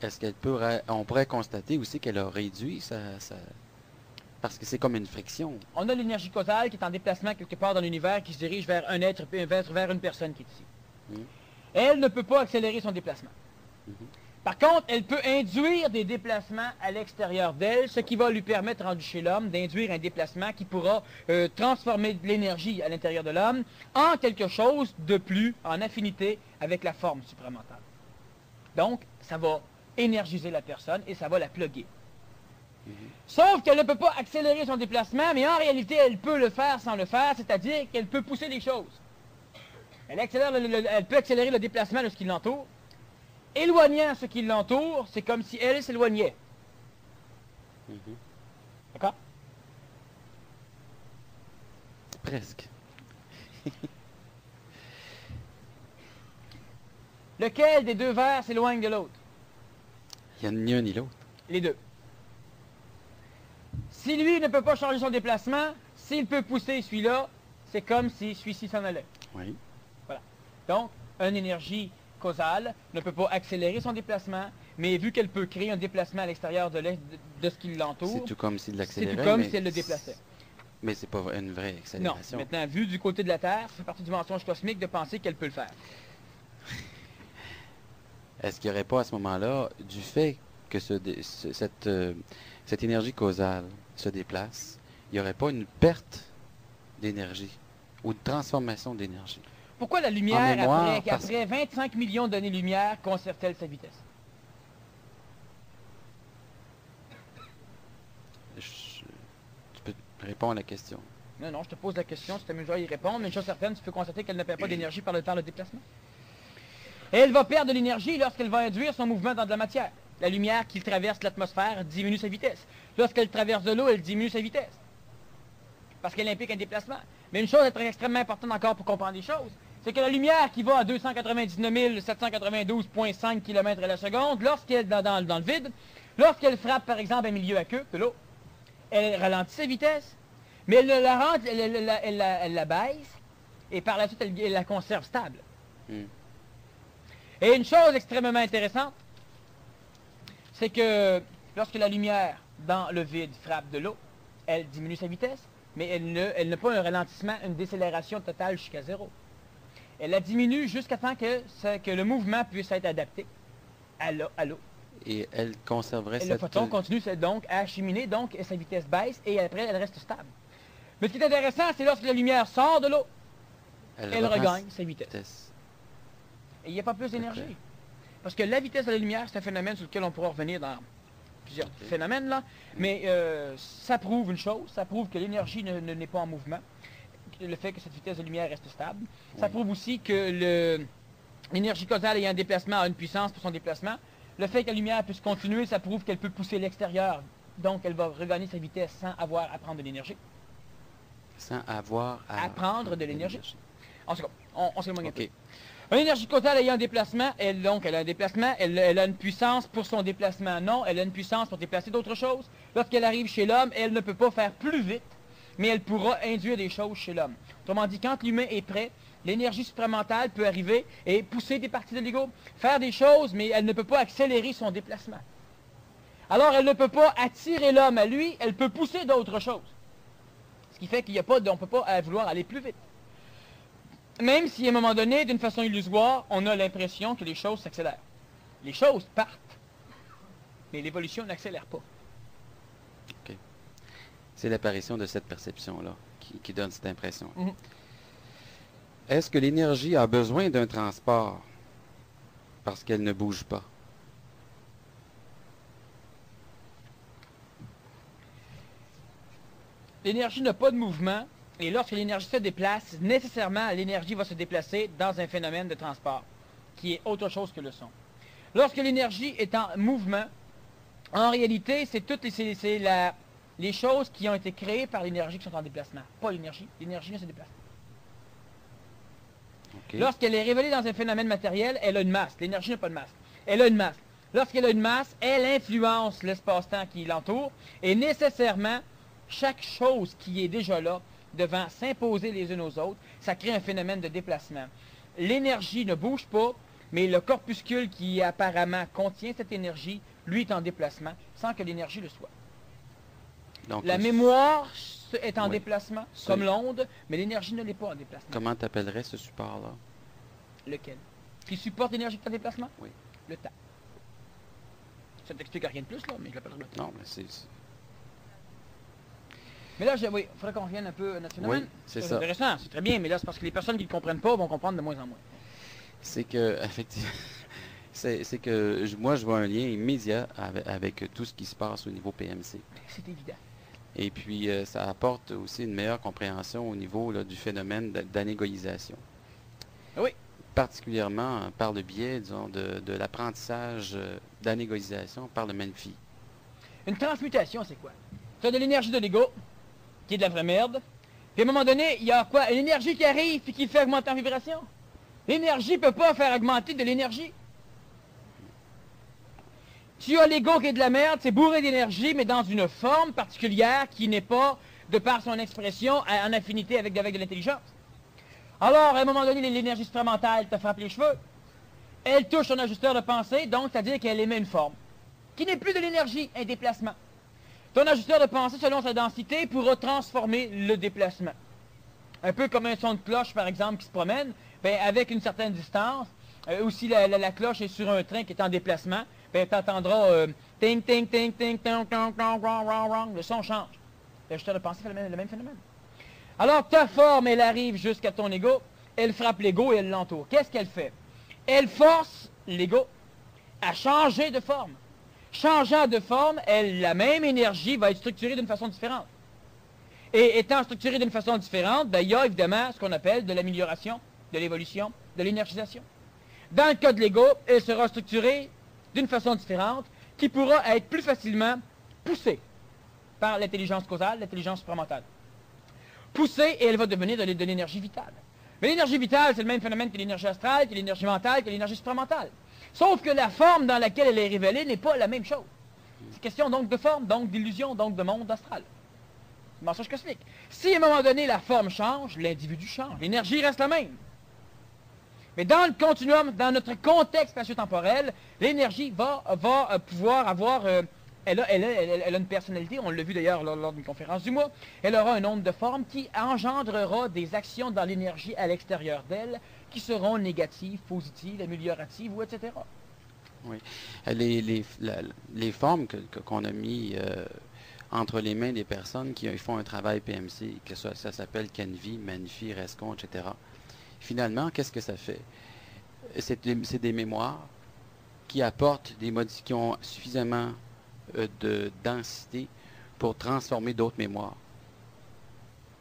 Est-ce on pourrait constater aussi qu'elle a réduit parce que c'est comme une friction. On a l'énergie causale qui est en déplacement quelque part dans l'univers, qui se dirige vers un être, vers une personne qui est ici. Elle ne peut pas accélérer son déplacement. Par contre, elle peut induire des déplacements à l'extérieur d'elle, ce qui va lui permettre, rendu chez l'homme, d'induire un déplacement qui pourra transformer de l'énergie à l'intérieur de l'homme en quelque chose de plus en affinité avec la forme supramentale. Donc, ça va énergiser la personne et ça va la plugger. Sauf qu'elle ne peut pas accélérer son déplacement, mais en réalité, elle peut le faire sans le faire, c'est-à-dire qu'elle peut pousser les choses. Elle peut accélérer le déplacement de ce qui l'entoure. Éloignant ce qui l'entoure, c'est comme si elle s'éloignait. D'accord? Presque. Lequel des deux verres s'éloigne de l'autre? Il n'y a ni un ni l'autre. Les deux. Si lui ne peut pas changer son déplacement, s'il peut pousser celui-là, c'est comme si celui-ci s'en allait. Oui. Voilà. Donc, une énergie causale ne peut pas accélérer son déplacement, mais vu qu'elle peut créer un déplacement à l'extérieur de ce qui l'entoure, C'est tout comme s'il c'est l'accélérait. tout comme mais si elle le déplaçait. Mais c'est pas une vraie Non. accélération. Maintenant, vu du côté de la Terre, c'est partie du mensonge cosmique de penser qu'elle peut le faire. Est-ce qu'il n'y aurait pas à ce moment-là, du fait que cette énergie causale se déplace, il n'y aurait pas une perte d'énergie ou de transformation d'énergie? Pourquoi la En lumière, mémoire, après 25 millions d'années-lumière, conserve-t-elle sa vitesse? Tu peux répondre à la question. Non, je te pose la question, tu t'amuses à y répondre, mais une chose certaine, tu peux constater qu'elle ne perd pas d'énergie par le déplacement. Et elle va perdre de l'énergie lorsqu'elle va induire son mouvement dans de la matière. La lumière qui traverse l'atmosphère diminue sa vitesse. Lorsqu'elle traverse de l'eau, elle diminue sa vitesse. Parce qu'elle implique un déplacement. Mais une chose est extrêmement importante encore pour comprendre les choses, c'est que la lumière qui va à 299 792,5 km à la seconde, lorsqu'elle est dans le vide, lorsqu'elle frappe par exemple un milieu aqueux, de l'eau, elle ralentit sa vitesse, mais elle la baisse, et par la suite, elle la conserve stable. Et une chose extrêmement intéressante, c'est que lorsque la lumière dans le vide frappe de l'eau, elle diminue sa vitesse, mais elle n'a pas un ralentissement, une décélération totale jusqu'à zéro. Elle la diminue jusqu'à temps que le mouvement puisse être adapté à l'eau. Et elle conserverait Et le photon continue donc à acheminer, donc sa vitesse baisse et après elle reste stable. Mais ce qui est intéressant, c'est lorsque la lumière sort de l'eau, elle regagne sa vitesse. Et il n'y a pas plus d'énergie. Parce que la vitesse de la lumière, c'est un phénomène sur lequel on pourra revenir dans plusieurs phénomènes, là. Mais ça prouve une chose, ça prouve que l'énergie n'est pas en mouvement. Le fait que cette vitesse de lumière reste stable. Ça prouve aussi que l'énergie causale ayant un déplacement a une puissance pour son déplacement. Le fait que la lumière puisse continuer, ça prouve qu'elle peut pousser l'extérieur. Donc, elle va regagner sa vitesse sans avoir à prendre de l'énergie. Sans avoir à prendre de l'énergie. En tout cas, on s'éloigne un peu. OK. Une énergie causale ayant un déplacement, elle a un déplacement, elle a une puissance pour son déplacement. Non, elle a une puissance pour déplacer d'autres choses. Lorsqu'elle arrive chez l'homme, elle ne peut pas faire plus vite, mais elle pourra induire des choses chez l'homme. Autrement dit, quand l'humain est prêt, l'énergie supramentale peut arriver et pousser des parties de l'ego, faire des choses, mais elle ne peut pas accélérer son déplacement. Alors, elle ne peut pas attirer l'homme à lui, elle peut pousser d'autres choses. Ce qui fait qu'on ne peut pas vouloir aller plus vite. Même si à un moment donné, d'une façon illusoire, on a l'impression que les choses s'accélèrent. Les choses partent, mais l'évolution n'accélère pas. OK. C'est l'apparition de cette perception-là qui donne cette impression. Est-ce que l'énergie a besoin d'un transport parce qu'elle ne bouge pas? L'énergie n'a pas de mouvement, et lorsque l'énergie se déplace, nécessairement, l'énergie va se déplacer dans un phénomène de transport, qui est autre chose que le son. Lorsque l'énergie est en mouvement, en réalité, c'est toutes les choses qui ont été créées par l'énergie qui sont en déplacement. Pas l'énergie ne se déplace. Okay. Lorsqu'elle est révélée dans un phénomène matériel, elle a une masse. L'énergie n'a pas de masse. Elle a une masse. Lorsqu'elle a une masse, elle influence l'espace-temps qui l'entoure, et nécessairement, chaque chose qui est déjà là, devant s'imposer les unes aux autres, ça crée un phénomène de déplacement. L'énergie ne bouge pas, mais le corpuscule qui apparemment contient cette énergie, lui est en déplacement, sans que l'énergie le soit. Donc, la mémoire est en déplacement, comme l'onde, mais l'énergie ne l'est pas en déplacement. Comment tu appellerais ce support-là? Lequel? Qui supporte l'énergie en déplacement? Oui. Le temps. Ça ne t'explique rien de plus, là, mais je l'appellerai le temps. Non, mais c'est... Mais là, il faudrait qu'on revienne un peu à notre phénomène. Oui, c'est ça. C'est intéressant, c'est très bien, mais là, c'est parce que les personnes qui ne comprennent pas vont comprendre de moins en moins. C'est que, effectivement, C'est que moi, je vois un lien immédiat avec tout ce qui se passe au niveau PMC. C'est évident. Et puis, ça apporte aussi une meilleure compréhension au niveau là, du phénomène d'anégoïsation. Oui. Particulièrement par le biais, disons, de l'apprentissage d'anégoïsation par le Menfi. Une transmutation, c'est quoi? Tu as de l'énergie de l'ego, qui est de la vraie merde. Puis à un moment donné, il y a quoi? Une énergie qui arrive et qui le fait augmenter en vibration. L'énergie ne peut pas faire augmenter de l'énergie. Tu as l'ego qui est de la merde, c'est bourré d'énergie, mais dans une forme particulière qui n'est pas, de par son expression, en affinité avec de l'intelligence. Alors, à un moment donné, l'énergie supramentale te frappe les cheveux. Elle touche ton ajusteur de pensée, donc c'est-à-dire qu'elle émet une forme, qui n'est plus de l'énergie, un déplacement. Ton ajusteur de pensée, selon sa densité, pourra transformer le déplacement. Un peu comme un son de cloche, par exemple, qui se promène, ben, avec une certaine distance, ou si la cloche est sur un train qui est en déplacement, ben, tu entendras ting, ting, ting, ting, ting, ting, ting, le son change. L'ajusteur de pensée fait le même phénomène. Alors, ta forme, elle arrive jusqu'à ton ego, elle frappe l'ego et elle l'entoure. Qu'est-ce qu'elle fait? Elle force l'ego à changer de forme. Changeant de forme, la même énergie va être structurée d'une façon différente. Et étant structurée d'une façon différente, ben, il y a évidemment ce qu'on appelle de l'amélioration, de l'évolution, de l'énergisation. Dans le cas de l'ego, elle sera structurée d'une façon différente qui pourra être plus facilement poussée par l'intelligence causale, l'intelligence supramentale. Poussée et elle va devenir de l'énergie vitale. Mais l'énergie vitale, c'est le même phénomène que l'énergie astrale, que l'énergie mentale, que l'énergie supramentale. Sauf que la forme dans laquelle elle est révélée n'est pas la même chose. C'est question donc de forme, donc d'illusion, donc de monde astral. C'est un mensonge cosmique. Si à un moment donné la forme change, l'individu change. L'énergie reste la même. Mais dans le continuum, dans notre contexte spatio-temporel, l'énergie va pouvoir avoir... Elle a une personnalité, on l'a vu d'ailleurs lors d'une conférence du mois. Elle aura un nombre de formes qui engendrera des actions dans l'énergie à l'extérieur d'elle qui seront négatives, positives, amélioratives, ou etc. Oui. Les formes qu'on a mis entre les mains des personnes qui font un travail PMC, que ça s'appelle Kenvi, Menfi, Rescon, etc. Finalement, qu'est-ce que ça fait? C'est des mémoires qui apportent qui ont suffisamment de densité pour transformer d'autres mémoires.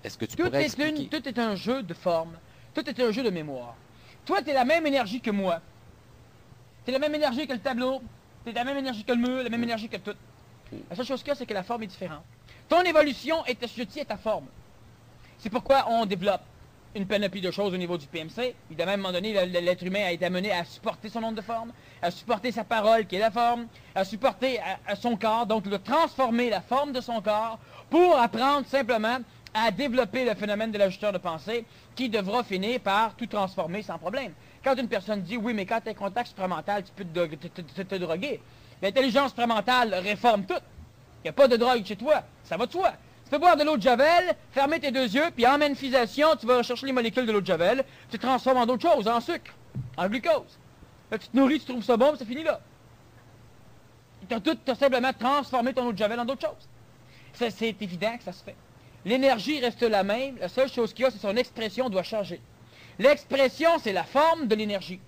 Est-ce que tu pourrais expliquer? Tout est un jeu de forme. Tout est un jeu de mémoire. Toi, tu es la même énergie que moi. Tu es la même énergie que le tableau. Tu es la même énergie que le mur, la même énergie que tout. La seule chose qu'il y a, c'est que la forme est différente. Ton évolution est assujettie à ta forme. C'est pourquoi on développe une panoplie de choses au niveau du PMC. Évidemment, à un moment donné, l'être humain a été amené à supporter son nombre de formes, à supporter sa parole, qui est la forme, à supporter à son corps, donc de transformer la forme de son corps pour apprendre simplement à développer le phénomène de l'ajusteur de pensée qui devra finir par tout transformer sans problème. Quand une personne dit « Oui, mais quand tu as un contact supramental, tu peux te droguer », l'intelligence supramentale réforme tout. Il n'y a pas de drogue chez toi, ça va de soi. Tu peux boire de l'eau de Javel, fermer tes deux yeux, puis en ménfisation, tu vas rechercher les molécules de l'eau de Javel, tu te transformes en d'autres choses, en sucre, en glucose. Là, tu te nourris, tu trouves ça bon, puis c'est fini là. Tu as simplement transformé ton eau de Javel en d'autres choses. C'est évident que ça se fait. L'énergie reste la même, la seule chose qu'il y a, c'est son expression doit changer. L'expression, c'est la forme de l'énergie.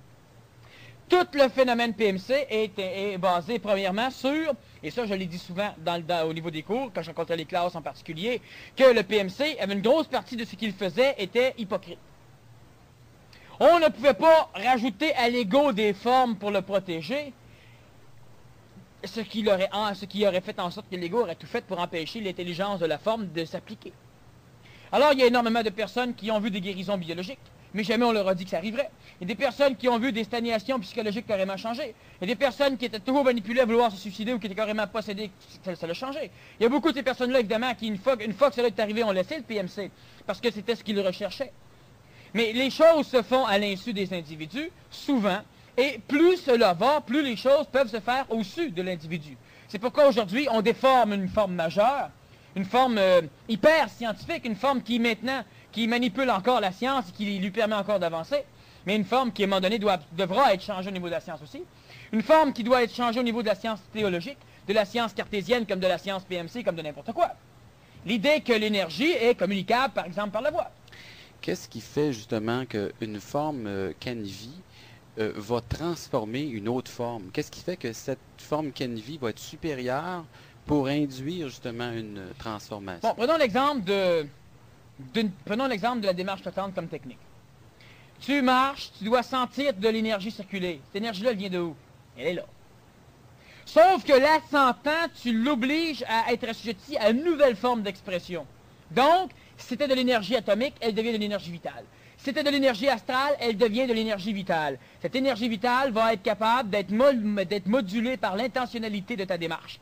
Tout le phénomène PMC est basé premièrement sur, et ça je l'ai dit souvent au niveau des cours, quand je rencontrais les classes en particulier, que le PMC avait une grosse partie de ce qu'il faisait était hypocrite. On ne pouvait pas rajouter à l'ego des formes pour le protéger, ce qui aurait fait en sorte que l'ego aurait tout fait pour empêcher l'intelligence de la forme de s'appliquer. Alors il y a énormément de personnes qui ont vu des guérisons biologiques, mais jamais on leur a dit que ça arriverait. Il y a des personnes qui ont vu des stagnations psychologiques carrément changer. Il y a des personnes qui étaient toujours manipulées à vouloir se suicider ou qui étaient carrément possédées, ça l'a changé. Il y a beaucoup de ces personnes-là, évidemment, qui, une fois que cela est arrivé, ont laissé le PMC, parce que c'était ce qu'ils recherchaient. Mais les choses se font à l'insu des individus, souvent, et plus cela va, plus les choses peuvent se faire au-dessus de l'individu. C'est pourquoi aujourd'hui, on déforme une forme majeure, une forme hyper scientifique, une forme qui maintenant, qui manipule encore la science et qui lui permet encore d'avancer, mais une forme qui, à un moment donné, devra être changée au niveau de la science aussi. Une forme qui doit être changée au niveau de la science théologique, de la science cartésienne comme de la science PMC, comme de n'importe quoi. L'idée que l'énergie est communicable, par exemple, par la voix. Qu'est-ce qui fait justement qu'une forme Kenvi va transformer une autre forme? Qu'est-ce qui fait que cette forme Kenvi va être supérieure pour induire justement une transformation? Bon, prenons l'exemple de la démarche flottante comme technique. Tu marches, tu dois sentir de l'énergie circuler. Cette énergie-là, elle vient de où? Elle est là. Sauf que la sentant, tu l'obliges à être assujetti à une nouvelle forme d'expression. Donc, si c'était de l'énergie atomique, elle devient de l'énergie vitale. Si c'était de l'énergie astrale, elle devient de l'énergie vitale. Cette énergie vitale va être capable d'être modulée par l'intentionnalité de ta démarche.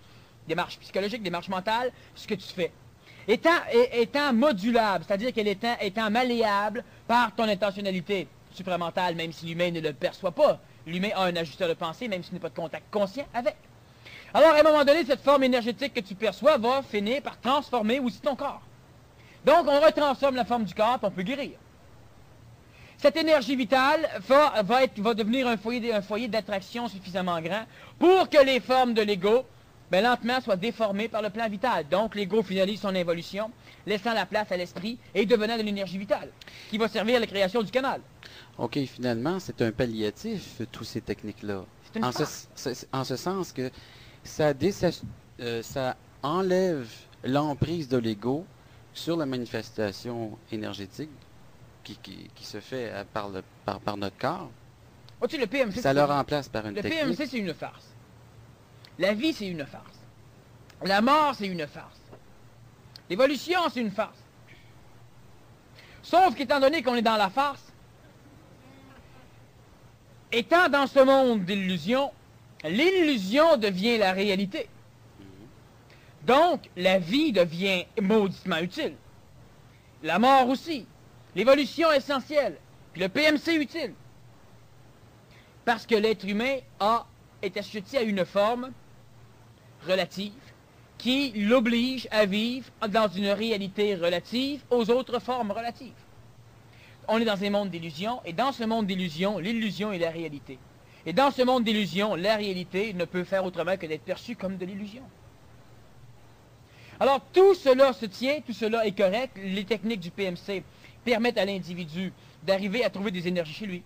Démarche psychologique, démarche mentale, ce que tu fais. Étant modulable, c'est-à-dire qu'elle étant malléable par ton intentionnalité supramentale, même si l'humain ne le perçoit pas. L'humain a un ajusteur de pensée, même s'il n'est pas de contact conscient avec. Alors, à un moment donné, cette forme énergétique que tu perçois va finir par transformer aussi ton corps. Donc, on retransforme la forme du corps, puis on peut guérir. Cette énergie vitale va devenir un foyer d'attraction suffisamment grand pour que les formes de l'ego, lentement, soient déformées par le plan vital. Donc, l'ego finalise son évolution, laissant la place à l'esprit et devenant de l'énergie vitale, qui va servir à la création du canal. OK, finalement, c'est un palliatif, toutes ces techniques-là. En ce sens que ça enlève l'emprise de l'ego sur la manifestation énergétique qui se fait par notre corps. Oh-tu, le PMC, ça le remplace par une technique. Le PMC, c'est une farce. La vie, c'est une farce. La mort, c'est une farce. L'évolution, c'est une farce. Sauf qu'étant donné qu'on est dans la farce, étant dans ce monde d'illusion, l'illusion devient la réalité. Donc, la vie devient mauditement utile. La mort aussi. L'évolution essentielle. Puis le PMC utile. Parce que l'être humain est assujetti à une forme relative qui l'oblige à vivre dans une réalité relative aux autres formes relatives. On est dans un monde d'illusion, et dans ce monde d'illusion, l'illusion est la réalité. Et dans ce monde d'illusion, la réalité ne peut faire autrement que d'être perçue comme de l'illusion. Alors, tout cela se tient, tout cela est correct. Les techniques du PMC permettent à l'individu d'arriver à trouver des énergies chez lui.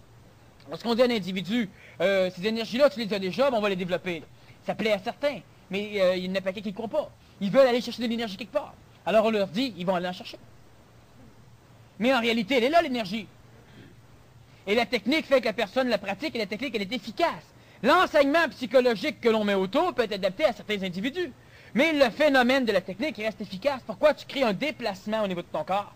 Lorsqu'on dit à un individu, ces énergies-là, tu les as déjà, on va les développer. Ça plaît à certains, mais il n'y en a pas qui ne croient pas. Ils veulent aller chercher de l'énergie quelque part. Alors on leur dit, ils vont aller en chercher. Mais en réalité, elle est là, l'énergie. Et la technique fait que la personne la pratique, et la technique, elle est efficace. L'enseignement psychologique que l'on met autour peut être adapté à certains individus. Mais le phénomène de la technique reste efficace. Pourquoi tu crées un déplacement au niveau de ton corps?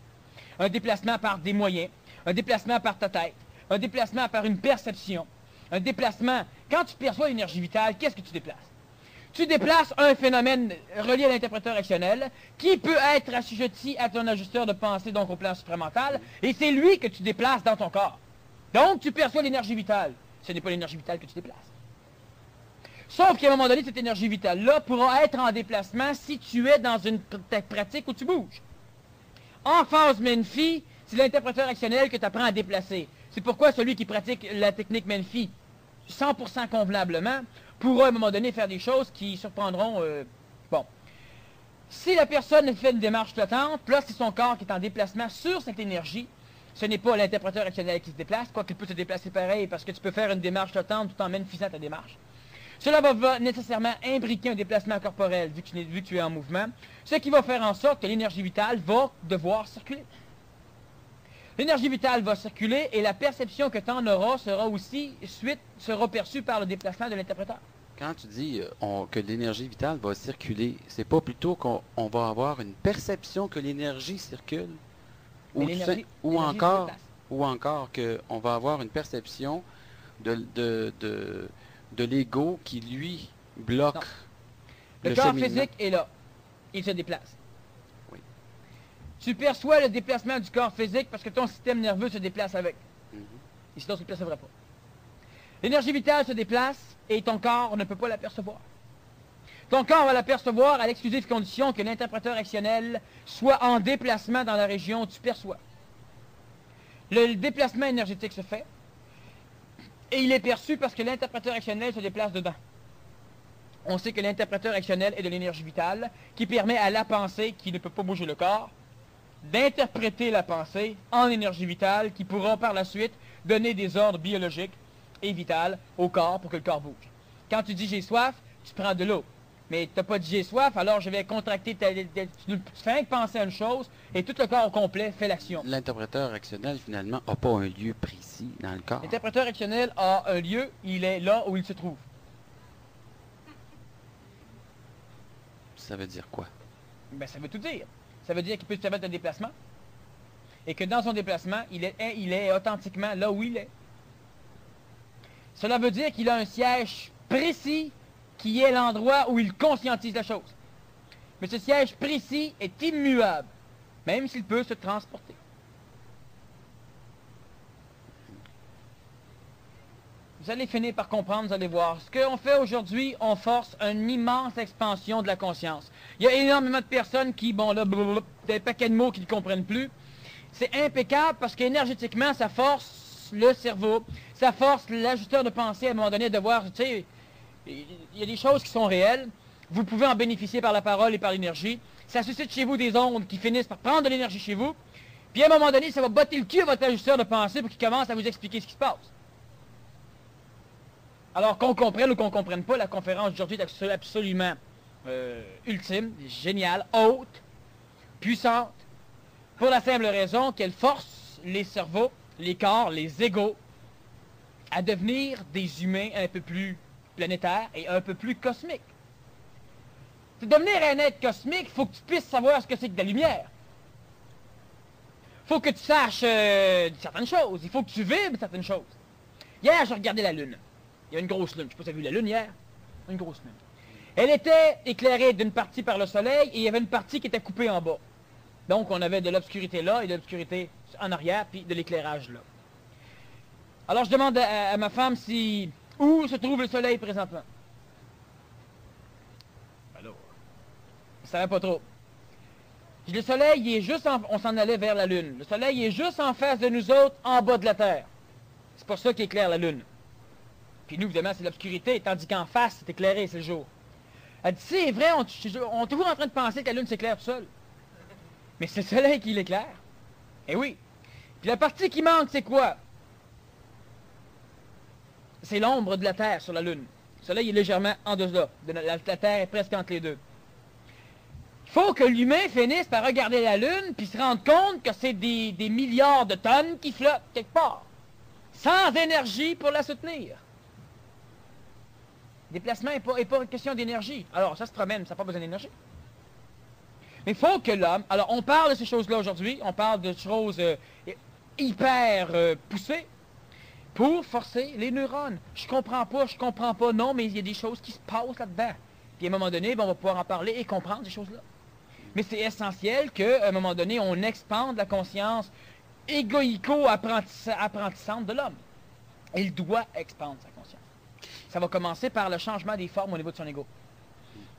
Un déplacement par des moyens, un déplacement par ta tête, un déplacement par une perception, un déplacement... Quand tu perçois l'énergie vitale, qu'est-ce que tu déplaces? Tu déplaces un phénomène relié à l'interpréteur actionnel qui peut être assujetti à ton ajusteur de pensée, donc au plan supramental, et c'est lui que tu déplaces dans ton corps. Donc, tu perçois l'énergie vitale. Ce n'est pas l'énergie vitale que tu déplaces. Sauf qu'à un moment donné, cette énergie vitale-là pourra être en déplacement si tu es dans une pratique où tu bouges. En phase Menfi, c'est l'interpréteur actionnel que tu apprends à déplacer. C'est pourquoi celui qui pratique la technique Menfi 100% convenablement pourra à un moment donné faire des choses qui surprendront... Bon. Si la personne fait une démarche flottante, là c'est son corps qui est en déplacement sur cette énergie. Ce n'est pas l'interpréteur actionnel qui se déplace, quoiqu'il peut se déplacer pareil, parce que tu peux faire une démarche flottante tout en manifestant ta démarche. Cela va nécessairement imbriquer un déplacement corporel, vu que tu es en mouvement, ce qui va faire en sorte que l'énergie vitale va devoir circuler. L'énergie vitale va circuler et la perception que tu en auras sera perçue par le déplacement de l'interpréteur. Quand tu dis que l'énergie vitale va circuler, c'est pas plutôt qu'on va avoir une perception que l'énergie circule? Ou encore qu'on va avoir une perception de l'ego qui, lui, bloque le corps physique est là. Il se déplace. Oui. Tu perçois le déplacement du corps physique parce que ton système nerveux se déplace avec. Et sinon, ça ne se déplacera pas. L'énergie vitale se déplace et ton corps ne peut pas l'apercevoir. Ton corps va l'apercevoir à l'exclusive condition que l'interpréteur actionnel soit en déplacement dans la région où tu perçois. Le déplacement énergétique se fait et il est perçu parce que l'interpréteur actionnel se déplace dedans. On sait que l'interpréteur actionnel est de l'énergie vitale qui permet à la pensée, qui ne peut pas bouger le corps, d'interpréter la pensée en énergie vitale qui pourra par la suite donner des ordres biologiques est vital au corps pour que le corps bouge. Quand tu dis j'ai soif, tu prends de l'eau. Mais tu n'as pas dit j'ai soif, alors je vais contracter, tu fais que penser à une chose, et tout le corps au complet fait l'action. L'interpréteur rationnel, finalement, n'a pas un lieu précis dans le corps. L'interpréteur rationnel a un lieu, il est là où il se trouve. Ça veut dire quoi? Ben, ça veut tout dire. Ça veut dire qu'il peut se permettre un déplacement, et que dans son déplacement, il est authentiquement là où il est. Cela veut dire qu'il a un siège précis qui est l'endroit où il conscientise la chose. Mais ce siège précis est immuable, même s'il peut se transporter. Vous allez finir par comprendre, vous allez voir. Ce qu'on fait aujourd'hui, on force une immense expansion de la conscience. Il y a énormément de personnes qui, bon là, des paquets de mots qu'ils ne comprennent plus. C'est impeccable parce qu'énergétiquement, ça force le cerveau, ça force l'ajusteur de pensée à un moment donné de voir, tu sais, il y a des choses qui sont réelles. Vous pouvez en bénéficier par la parole et par l'énergie. Ça suscite chez vous des ondes qui finissent par prendre de l'énergie chez vous. Puis à un moment donné, ça va botter le cul à votre ajusteur de pensée pour qu'il commence à vous expliquer ce qui se passe. Alors qu'on comprenne ou qu'on ne comprenne pas, la conférence d'aujourd'hui est absolument ultime, géniale, haute, puissante, pour la simple raison qu'elle force les cerveaux, les corps, les égos à devenir des humains un peu plus planétaires et un peu plus cosmiques. Pour devenir un être cosmique, il faut que tu puisses savoir ce que c'est que de la lumière. Il faut que tu saches certaines choses. Il faut que tu vibres certaines choses. Hier, j'ai regardé la Lune. Il y a une grosse Lune. Je ne sais pas si tu as vu la Lune hier. Une grosse Lune. Elle était éclairée d'une partie par le Soleil et il y avait une partie qui était coupée en bas. Donc, on avait de l'obscurité là et de l'obscurité en arrière, puis de l'éclairage là. Alors, je demande à ma femme où se trouve le Soleil présentement. Alors, je ne savais pas trop. Le Soleil, il est juste on s'en allait vers la Lune. Le Soleil est juste en face de nous autres, en bas de la Terre. C'est pour ça qu'il éclaire la Lune. Puis nous, évidemment, c'est l'obscurité, tandis qu'en face, c'est éclairé, c'est le jour. Elle dit, c'est vrai, on est toujours en train de penser que la Lune s'éclaire tout seul. Mais c'est le Soleil qui l'éclaire. Eh oui. Puis la partie qui manque, c'est quoi? C'est l'ombre de la Terre sur la Lune. Le Soleil est légèrement en dessous. La Terre est presque entre les deux. Il faut que l'humain finisse par regarder la Lune puis se rendre compte que c'est des milliards de tonnes qui flottent quelque part. Sans énergie pour la soutenir. Déplacement n'est pas une question d'énergie. Alors, ça se promène, ça n'a pas besoin d'énergie. Mais il faut que l'homme... Alors, on parle de ces choses-là aujourd'hui. On parle de choses hyper poussées pour forcer les neurones. Je comprends pas, non, mais il y a des choses qui se passent là-dedans. Puis à un moment donné, on va pouvoir en parler et comprendre ces choses-là. Mais c'est essentiel qu'à un moment donné, on expande la conscience égoïco-apprentissante de l'homme. Il doit expandre sa conscience. Ça va commencer par le changement des formes au niveau de son ego.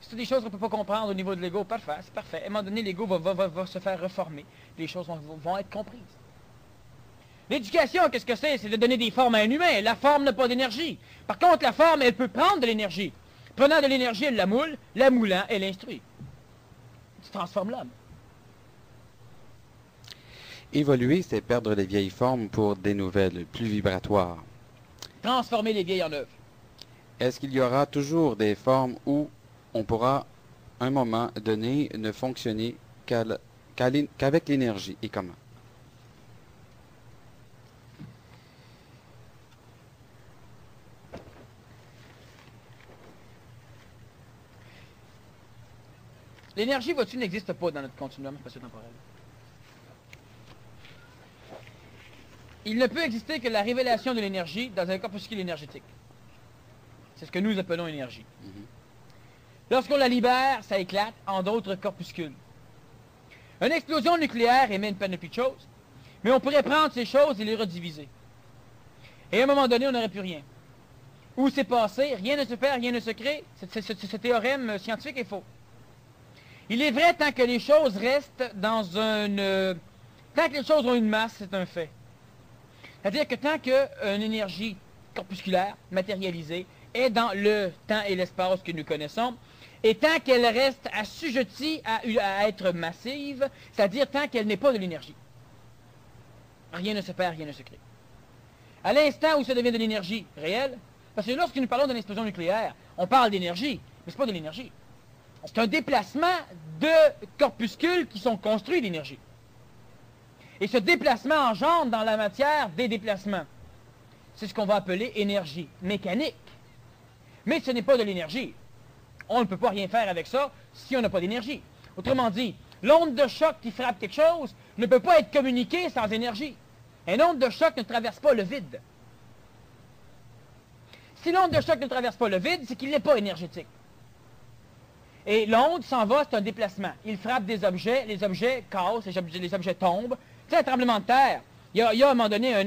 Si c'est des choses qu'on ne peut pas comprendre au niveau de l'ego, parfait, c'est parfait. À un moment donné, l'ego va se faire reformer. Les choses vont être comprises. L'éducation, qu'est-ce que c'est? C'est de donner des formes à un humain. La forme n'a pas d'énergie. Par contre, la forme, elle peut prendre de l'énergie. Prenant de l'énergie, elle la moule. La moulant, elle instruit. Tu transformes l'homme. Évoluer, c'est perdre les vieilles formes pour des nouvelles, plus vibratoires. Transformer les vieilles en œuvres. Est-ce qu'il y aura toujours des formes où on pourra, à un moment donné, ne fonctionner qu'avec l'énergie? Et comment? L'énergie, vois-tu, n'existe pas dans notre continuum spatio-temporel. Il ne peut exister que la révélation de l'énergie dans un corpuscule énergétique. C'est ce que nous appelons énergie. Lorsqu'on la libère, ça éclate en d'autres corpuscules. Une explosion nucléaire émet une panoplie de choses, mais on pourrait prendre ces choses et les rediviser. Et à un moment donné, on n'aurait plus rien. Où c'est passé, rien ne se perd, rien ne se crée. Ce théorème scientifique est faux. Il est vrai tant que les choses restent dans une... tant que les choses ont une masse, c'est un fait. C'est-à-dire que tant qu'une énergie corpusculaire, matérialisée, est dans le temps et l'espace que nous connaissons, et tant qu'elle reste assujettie à être massive, c'est-à-dire tant qu'elle n'est pas de l'énergie. Rien ne se perd, rien ne se crée. À l'instant où ça devient de l'énergie réelle, parce que lorsque nous parlons d'une explosion nucléaire, on parle d'énergie, mais ce n'est pas de l'énergie. C'est un déplacement de corpuscules qui sont construits d'énergie. Et ce déplacement engendre dans la matière des déplacements. C'est ce qu'on va appeler énergie mécanique. Mais ce n'est pas de l'énergie. On ne peut pas rien faire avec ça si on n'a pas d'énergie. Autrement dit, l'onde de choc qui frappe quelque chose ne peut pas être communiquée sans énergie. Une onde de choc ne traverse pas le vide. Si l'onde de choc ne traverse pas le vide, c'est qu'il n'est pas énergétique. Et l'onde s'en va, c'est un déplacement. Il frappe des objets, les objets cassent, les objets tombent. Tu sais, un tremblement de terre, il y a à un moment donné un